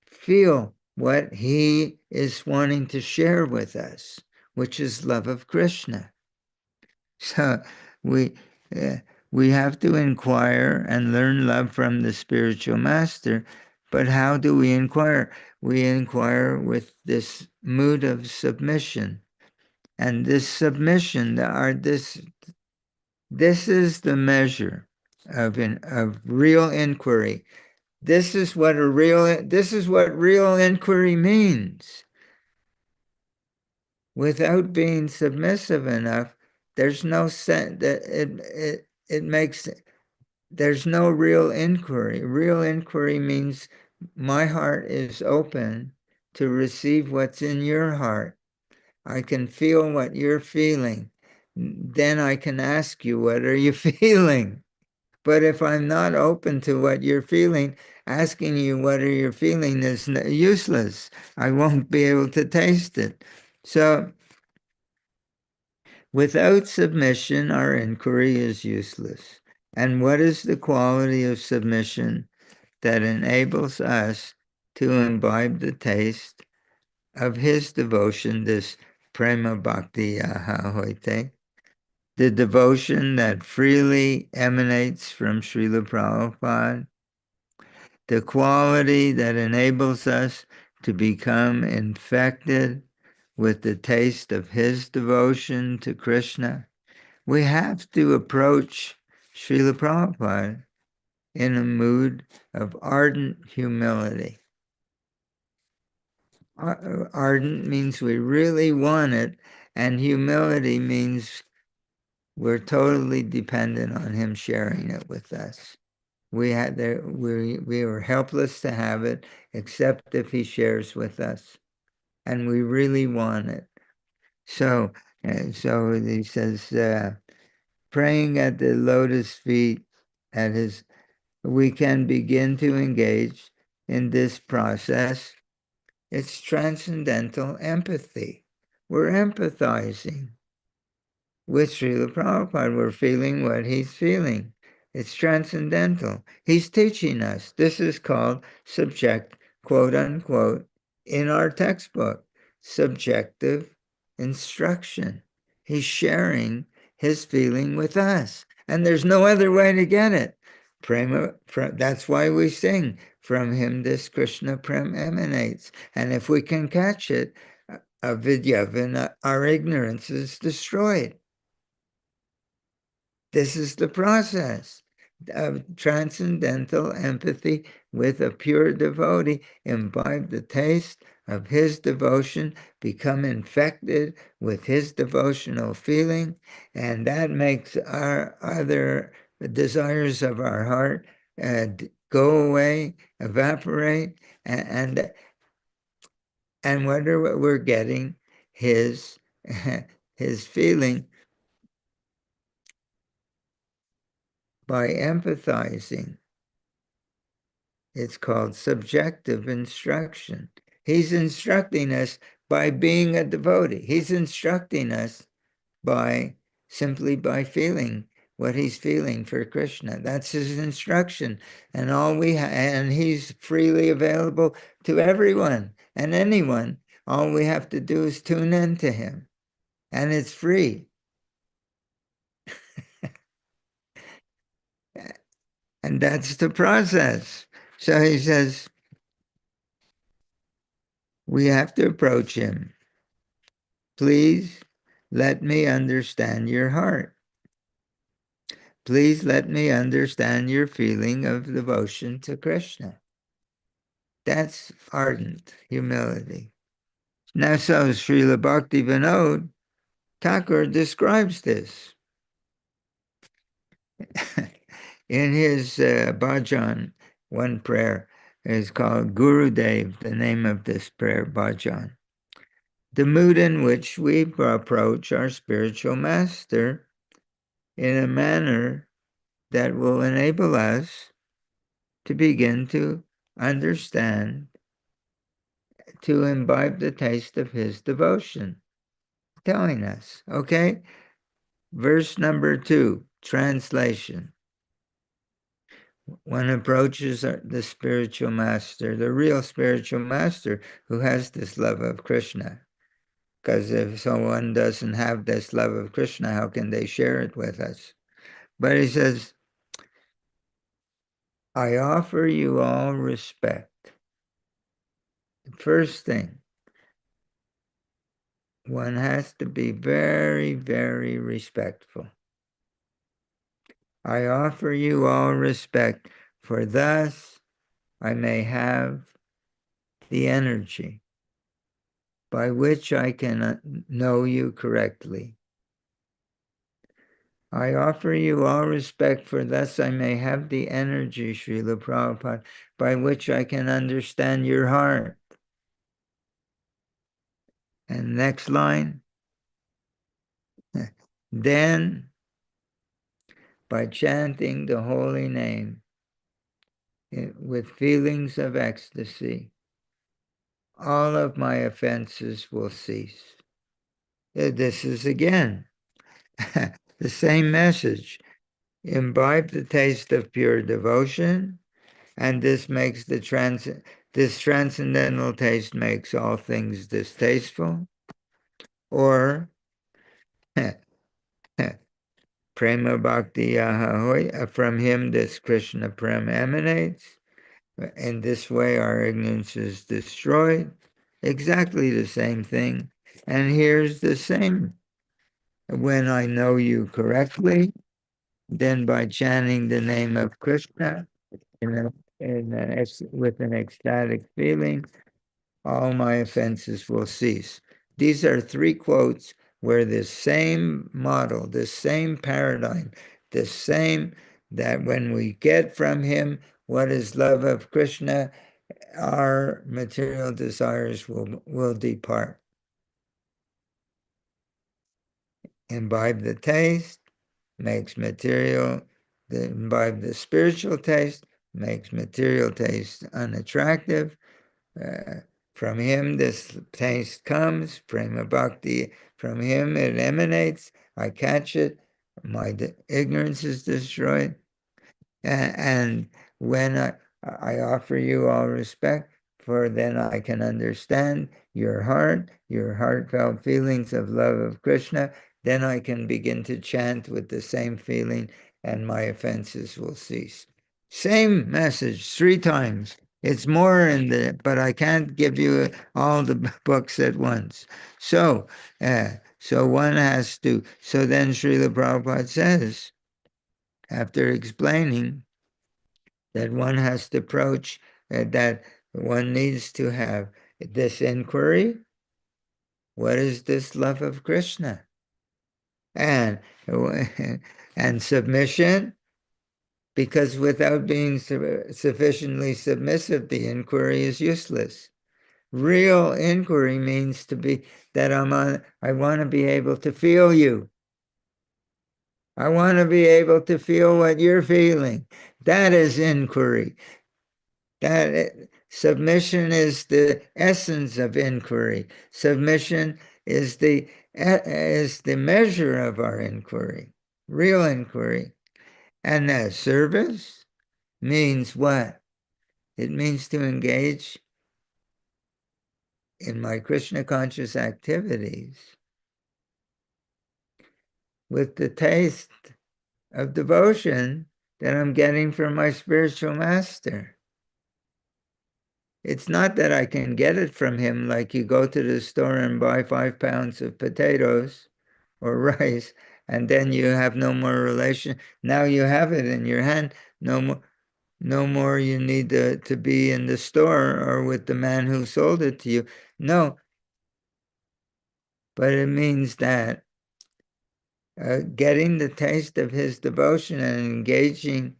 feel what he is wanting to share with us, which is love of Krishna. So we we have to inquire and learn love from the spiritual master. But how do we inquire? We inquire with this mood of submission. And this submission, this is the measure of real inquiry. This is what real inquiry means. Without being submissive enough, there's no sense that it makes, there's no real inquiry. Real inquiry means my heart is open to receive what's in your heart. I can feel what you're feeling. Then I can ask you, what are you feeling? But if I'm not open to what you're feeling, asking you what are you feeling is useless. I won't be able to taste it. So without submission, our inquiry is useless. And what is the quality of submission that enables us to imbibe the taste of his devotion, this prema bhakti yahahoite, the devotion that freely emanates from Srila Prabhupada, the quality that enables us to become infected with the taste of his devotion to Krishna. We have to approach Srila Prabhupada in a mood of ardent humility. Ardent means we really want it, and humility means we're totally dependent on him sharing it with us. We were helpless to have it, except if he shares with us, and we really want it. So he says, praying at the lotus feet, we can begin to engage in this process. It's transcendental empathy. We're empathizing with Srila Prabhupada. We're feeling what he's feeling. It's transcendental. He's teaching us. This is called quote unquote, in our textbook, subjective instruction. He's sharing his feeling with us. And there's no other way to get it. That's why we sing, from him this Krishna Prem emanates. And if we can catch it, avidya, our ignorance is destroyed. This is the process of transcendental empathy with a pure devotee. Imbibe the taste of his devotion, become infected with his devotional feeling, and that makes our other desires of our heart go away, evaporate, and what we're getting, his feeling, by empathizing. It's called subjective instruction. He's instructing us by being a devotee. He's instructing us simply by feeling what he's feeling for Krishna. That's his instruction. And and he's freely available to everyone and anyone. All we have to do is tune in to him. And it's free. And that's the process. So he says, we have to approach him. Please let me understand your heart. Please let me understand your feeling of devotion to Krishna. That's ardent humility. Now, so Srila Bhakti Vinod Thakur describes this in his bhajan. One prayer is called Guru Dev, the name of this prayer, bhajan. The mood in which we approach our spiritual master in a manner that will enable us to begin to understand, to imbibe the taste of his devotion. Telling us, okay? Verse number 2, translation. One approaches the spiritual master, the real spiritual master who has this love of Krishna. Because if someone doesn't have this love of Krishna, how can they share it with us? But he says, I offer you all respect. The first thing, one has to be very, very respectful. I offer you all respect, for thus I may have the energy by which I can know you correctly. I offer you all respect, for thus I may have the energy, Srila Prabhupada, by which I can understand your heart. And next line, then by chanting the holy name with feelings of ecstasy, all of my offenses will cease. This is again the same message. Imbibe the taste of pure devotion, and this makes this transcendental taste makes all things distasteful. Or Prema Bhakti Yahahoy, from him this Krishna Prem emanates. In this way, our ignorance is destroyed. Exactly the same thing. And here's the same. When I know you correctly, then by chanting the name of Krishna with an ecstatic feeling, all my offenses will cease. These are three quotes where this same model, this same paradigm, this same that when we get from him what is love of Krishna, our material desires will depart. Imbibe the taste, makes material, imbibe the spiritual taste, makes material taste unattractive. From him this taste comes, prema bhakti, from him it emanates, I catch it, my ignorance is destroyed. And when I offer you all respect, for then I can understand your heartfelt feelings of love of Krishna, then I can begin to chant with the same feeling and my offenses will cease. Same message 3 times. It's more in the, but I can't give you all the books at once. So one has to, so then Srila Prabhupada says, after explaining that one has to approach, that one needs to have this inquiry. What is this love of Krishna? And, and submission, because without being sufficiently submissive, the inquiry is useless. Real inquiry means to be that I want to be able to feel you. I want to be able to feel what you're feeling. That is inquiry. Submission is the essence of inquiry. Submission is the measure of our inquiry, real inquiry. And that service means what? It means to engage in my Krishna conscious activities with the taste of devotion that I'm getting from my spiritual master. It's not that I can get it from him like you go to the store and buy 5 pounds of potatoes or rice, and then you have no more relation. Now you have it in your hand. No more you need to be in the store or with the man who sold it to you. No, but it means that getting the taste of his devotion and engaging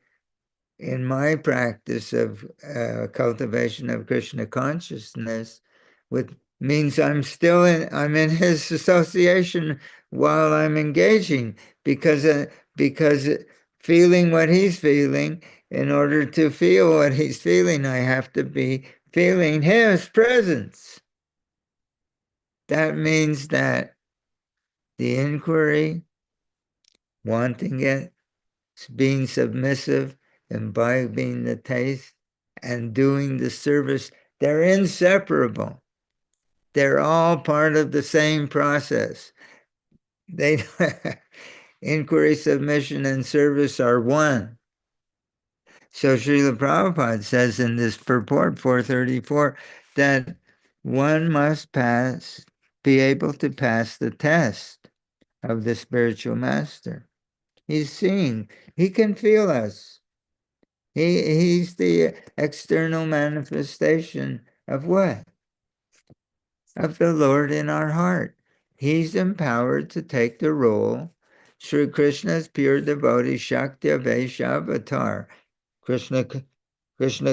in my practice of cultivation of Krishna consciousness means I'm in his association while I'm engaging, because feeling what he's feeling, in order to feel what he's feeling, I have to be feeling his presence. That means that the inquiry, wanting it, being submissive, imbibing the taste, and doing the service, they're inseparable. They're all part of the same process. Inquiry, submission, and service are one. So Srila Prabhupada says in this purport 434 that one must be able to pass the test of the spiritual master. He's seeing, he can feel us. He's the external manifestation of what? Of the Lord in our heart. He's empowered to take the role. Sri Krishna's pure devotee, Shakti Avatar. Krishna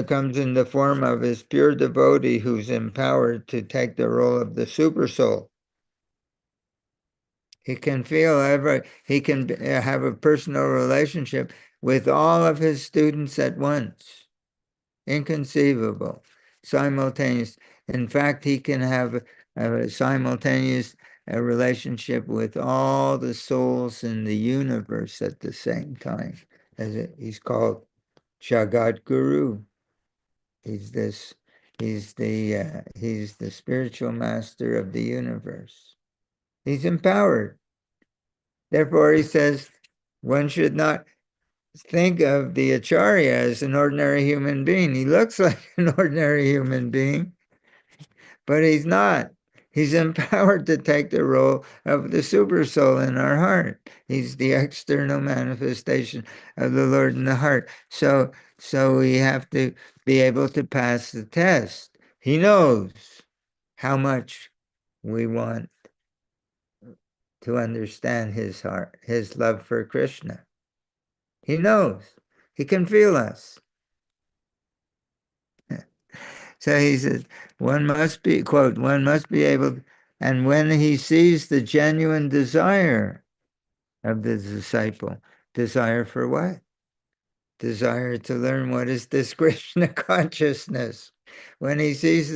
comes in the form of his pure devotee who's empowered to take the role of the super soul. He can feel he can have a personal relationship with all of his students at once. Inconceivable. Simultaneous. In fact, he can have a simultaneous relationship with all the souls in the universe at the same time. He's called Jagat Guru. He's this. He's the spiritual master of the universe. He's empowered. Therefore, he says one should not think of the Acharya as an ordinary human being. He looks like an ordinary human being, but he's not. He's empowered to take the role of the super soul in our heart. He's the external manifestation of the Lord in the heart. So we have to be able to pass the test. He knows how much we want to understand his heart, his love for Krishna. He knows. He can feel us. So he says, one must be, quote, one must be able, and when he sees the genuine desire of the disciple, desire for what? Desire to learn what is this Krishna consciousness. When he sees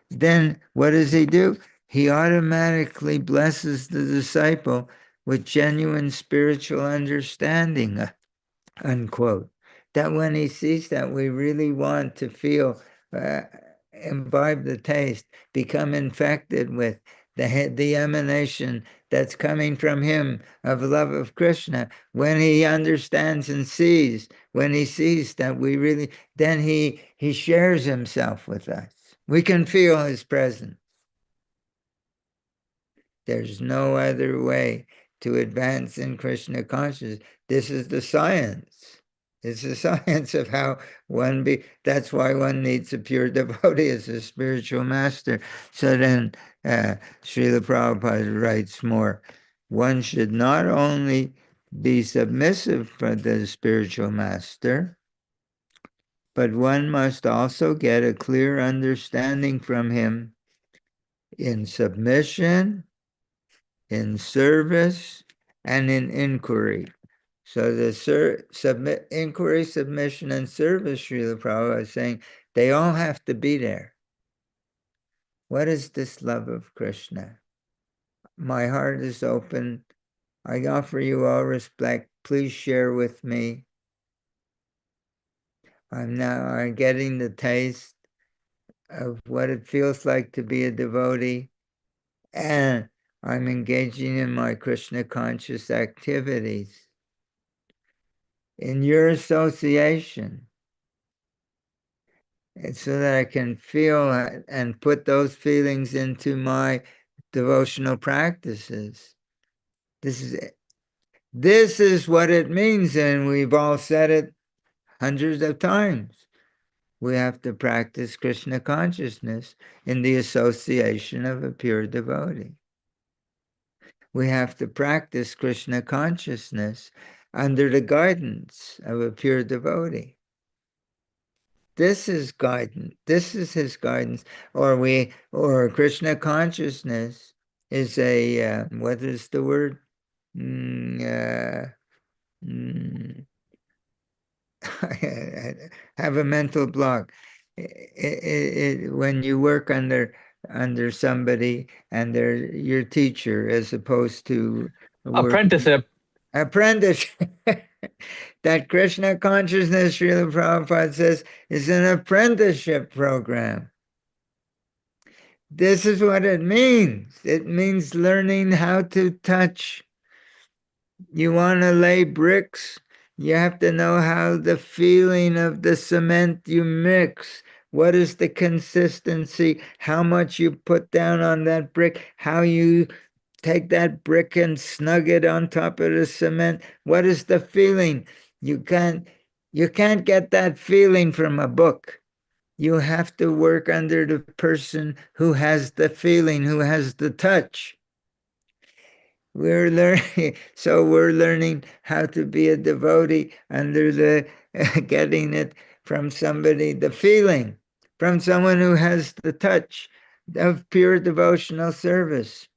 then what does he do? He automatically blesses the disciple with genuine spiritual understanding, unquote. That when he sees that we really want to feel, uh, imbibe the taste, become infected with the emanation that's coming from him of love of Krishna, when he understands and sees, when he sees that we really, then he shares himself with us. We can feel his presence. There's no other way to advance in Krishna consciousness. This is the science. It's the science of how that's why one needs a pure devotee as a spiritual master. So then Srila Prabhupada writes more. One should not only be submissive for the spiritual master, but one must also get a clear understanding from him in submission, in service, and in inquiry. So the inquiry, submission, and service, Srila Prabhupada is saying, they all have to be there. What is this love of Krishna? My heart is open. I offer you all respect. Please share with me. I'm getting the taste of what it feels like to be a devotee, and I'm engaging in my Krishna conscious activities. In your association, and so that I can feel and put those feelings into my devotional practices. This is what it means, and we've all said it hundreds of times. We have to practice Krishna consciousness in the association of a pure devotee. We have to practice Krishna consciousness under the guidance of a pure devotee. This is guidance. This is his guidance. Or Krishna consciousness is what is the word? Have a mental block. When you work under somebody and they're your teacher as opposed to working Apprenticeship. apprenticeship. That Krishna consciousness, Srila Prabhupada says, is an apprenticeship program. This is what it means. It means learning how to touch. You want to lay bricks, you have to know how the feeling of the cement you mix. What is the consistency? How much you put down on that brick? How you take that brick and snug it on top of the cement. What is the feeling? You can't get that feeling from a book. You have to work under the person who has the feeling, who has the touch. We're learning how to be a devotee under the getting it from somebody, the feeling from someone who has the touch of pure devotional service.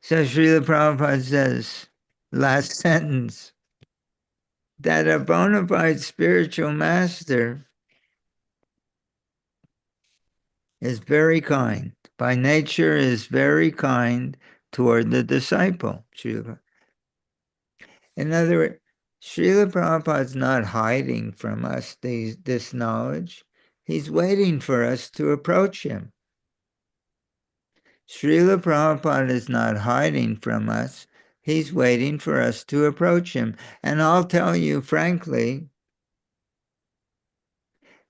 So Srila Prabhupada says, last sentence, that a bona fide spiritual master is very kind. By nature is very kind toward the disciple. In other words, Srila Prabhupada's not hiding from us this knowledge. He's waiting for us to approach him. Srila Prabhupada is not hiding from us. He's waiting for us to approach him. And I'll tell you frankly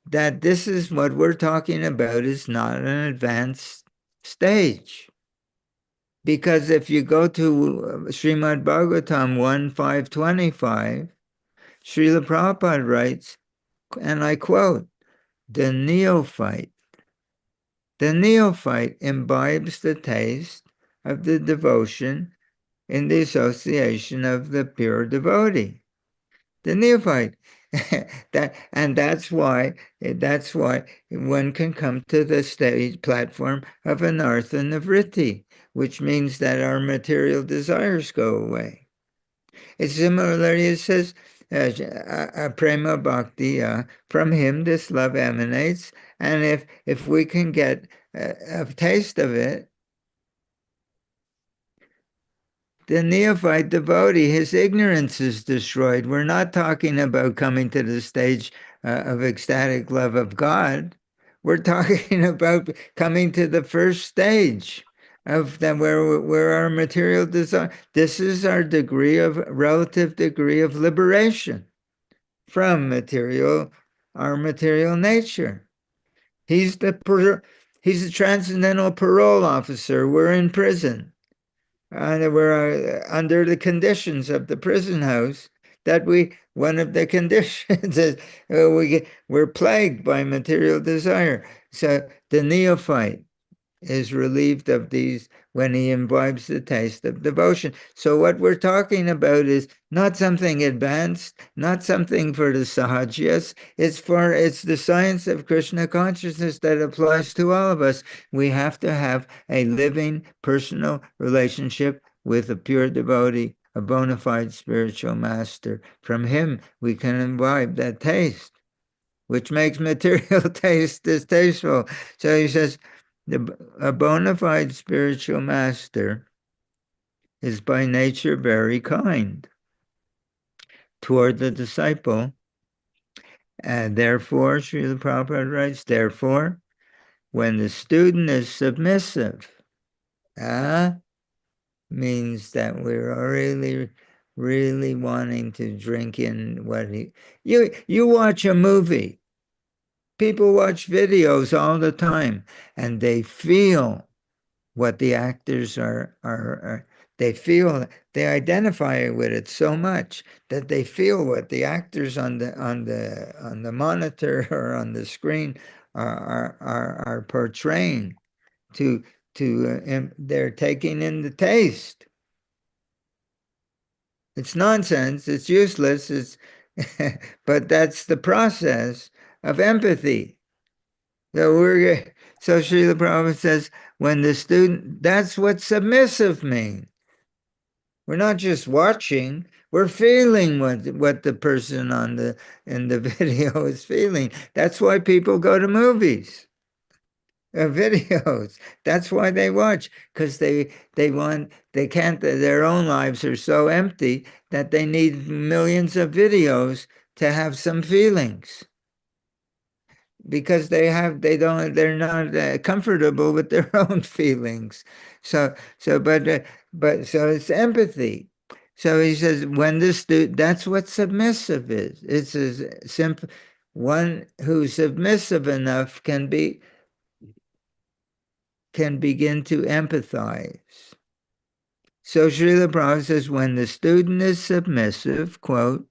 that this is what we're talking about is not an advanced stage. Because if you go to Srimad Bhagavatam 1.5.25, Srila Prabhupada writes, and I quote, the neophyte imbibes the taste of the devotion in the association of the pure devotee. The neophyte. That's why one can come to the stage platform of anartha nivritti, which means that our material desires go away. It's similarly, it says, prema bhakti, from him this love emanates, and if we can get a taste of it, the neophyte devotee, his ignorance is destroyed. We're not talking about coming to the stage of ecstatic love of God. We're talking about coming to the first stage of that where our material desire. This is our relative degree of liberation from our material nature. He's the transcendental parole officer. We're in prison. And we're under the conditions of the prison house one of the conditions is we're plagued by material desire. So the neophyte is relieved of these when he imbibes the taste of devotion. So what we're talking about is not something advanced, not something for the sahajas. It's the science of Krishna consciousness that applies to all of us. We have to have a living personal relationship with a pure devotee, a bona fide spiritual master. From him we can imbibe that taste, which makes material taste distasteful. So he says, a bona fide spiritual master is by nature very kind toward the disciple. And therefore, Srila Prabhupada writes, therefore, when the student is submissive, means that we're really, really wanting to drink in you watch a movie. People watch videos all the time, and they feel what the actors they identify with it so much that they feel what the actors on the monitor or on the screen are portraying they're taking in the taste. It's nonsense, it's useless, but that's the process of empathy. So Srila Prabhupada says, when the student, that's what submissive means. We're not just watching, we're feeling what the person in the video is feeling. That's why people go to movies, videos. That's why they watch, because they can't, their own lives are so empty that they need millions of videos to have some feelings. Because they're not comfortable with their own feelings. So it's empathy. So he says, that's what submissive is. It's as simple. One who's submissive enough can begin to empathize. So Srila Prabhupada says, when the student is submissive, quote,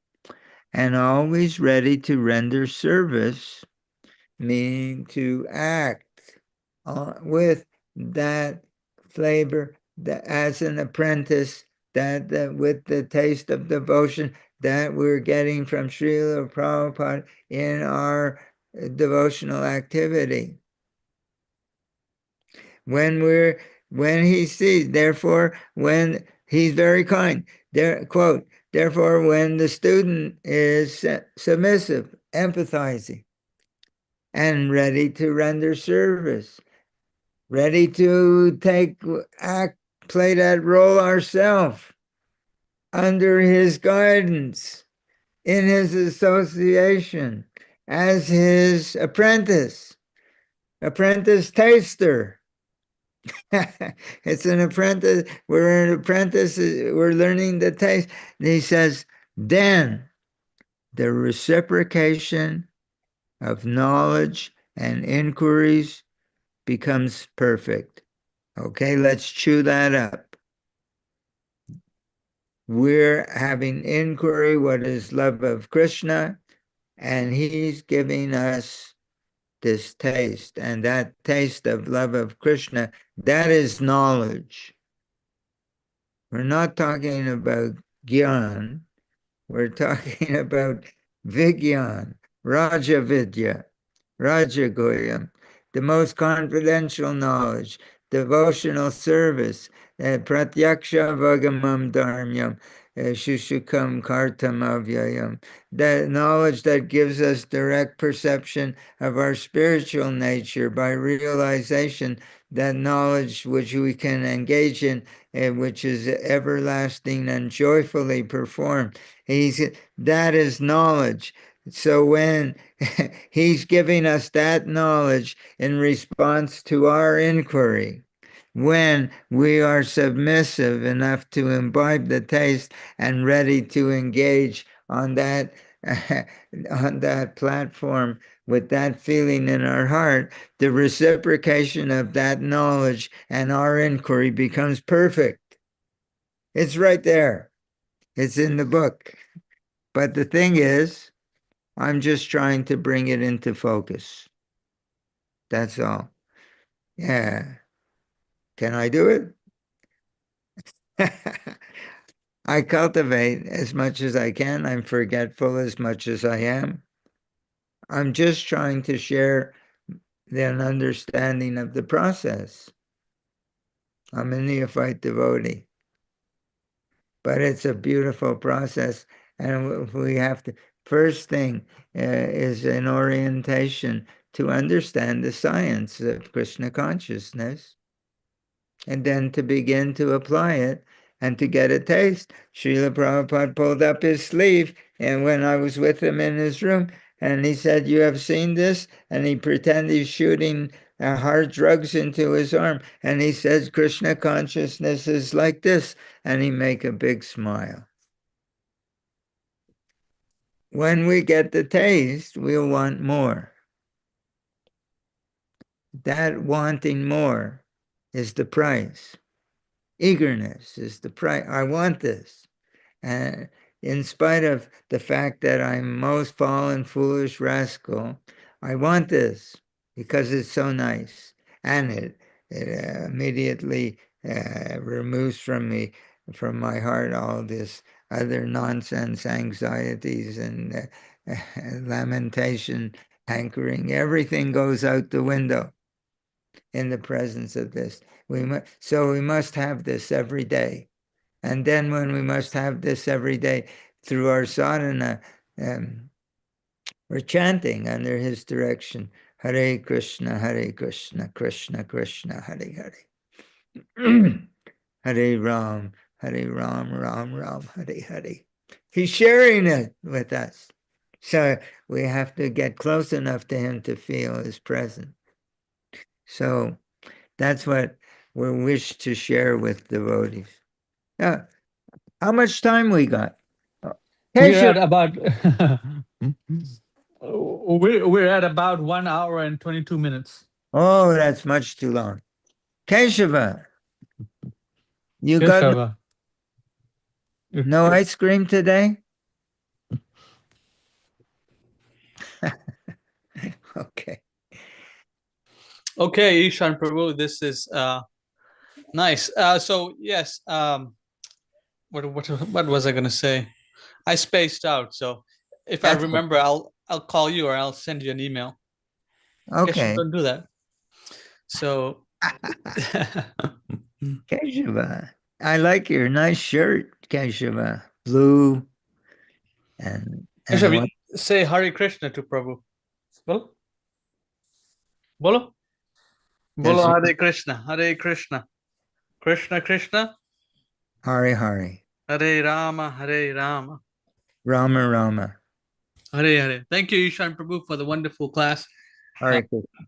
and always ready to render service, meaning to act with that flavor as an apprentice, with the taste of devotion that we're getting from Srila Prabhupada in our devotional activity. When when he sees, therefore, when he's very kind, quote, therefore, when the student is submissive, empathizing, and ready to render service, ready to play that role ourselves under his guidance, in his association, as his apprentice taster. It's an apprentice. We're an apprentice. We're learning the taste. And he says, then the reciprocation of knowledge and inquiries becomes perfect. Okay, let's chew that up. We're having inquiry, what is love of Krishna, and he's giving us this taste, and that taste of love of Krishna, that is knowledge. We're not talking about gyan, we're talking about vigyan, raja vidya, raja goyam, the most confidential knowledge, devotional service, pratyaksha vagamam dharmyam, shushukam kartam avyayam, that knowledge that gives us direct perception of our spiritual nature by realization, that knowledge which we can engage in, which is everlasting and joyfully performed. That is knowledge. So when he's giving us that knowledge in response to our inquiry, when we are submissive enough to imbibe the taste and ready to engage on that on that platform with that feeling in our heart, the reciprocation of that knowledge and our inquiry becomes perfect. It's right there. It's in the book. But the thing is, I'm just trying to bring it into focus. That's all. Yeah. Can I do it? I cultivate as much as I can. I'm forgetful as much as I am. I'm just trying to share an understanding of the process. I'm a neophyte devotee, but it's a beautiful process. And we have to, first thing is an orientation to understand the science of Krishna consciousness, and then to begin to apply it and to get a taste. Srila Prabhupada pulled up his sleeve, and when I was with him in his room, and he said, "You have seen this?" And he pretended he's shooting hard drugs into his arm. And he says, "Krishna consciousness is like this." And he make a big smile. When we get the taste, we'll want more. That wanting more is the price. Eagerness is the price. I want this. And in spite of the fact that I'm most fallen, foolish rascal, I want this because it's so nice. And it immediately removes from me, from my heart, all this other nonsense, anxieties and lamentation, hankering. Everything goes out the window in the presence of this. So we must have this every day. And then when we must have this every day through our sadhana, we're chanting under his direction, Hare Krishna, Krishna Krishna, Hare Hare. Hare Ram, Ram Ram, Hare Hare. He's sharing it with us. So we have to get close enough to him to feel his presence. So that's what we wish to share with devotees. Now, how much time we got? We're Keshav. at about we're at about 1 hour and 22 minutes. Oh, that's much too long. Keshava, you Yes, got Shava. no ice cream today? Okay. Okay, Ishan Prabhu, this is nice. So yes, what was I gonna say? I spaced out. So if I That's remember, I'll call you or I'll send you an email. Keshav, okay. don't do that. So Keshava. I like your nice shirt, Keshava. Blue and Keshav, what? say Hare Krishna to Prabhu. Bolo. Bolo. Bolo Yes, Hare Krishna. Hare Krishna. Krishna Krishna. Hari Hari. Hare Rama. Hare Rama. Rama Rama. Hare Hare. Thank you, Ishan Prabhu, for the wonderful class. Hare Krishna.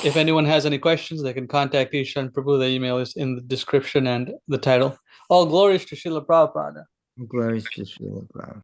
If anyone has any questions, they can contact Ishan Prabhu. The email is in the description and the title. All glories to Srila Prabhupada. Glories to Srila Prabhupada.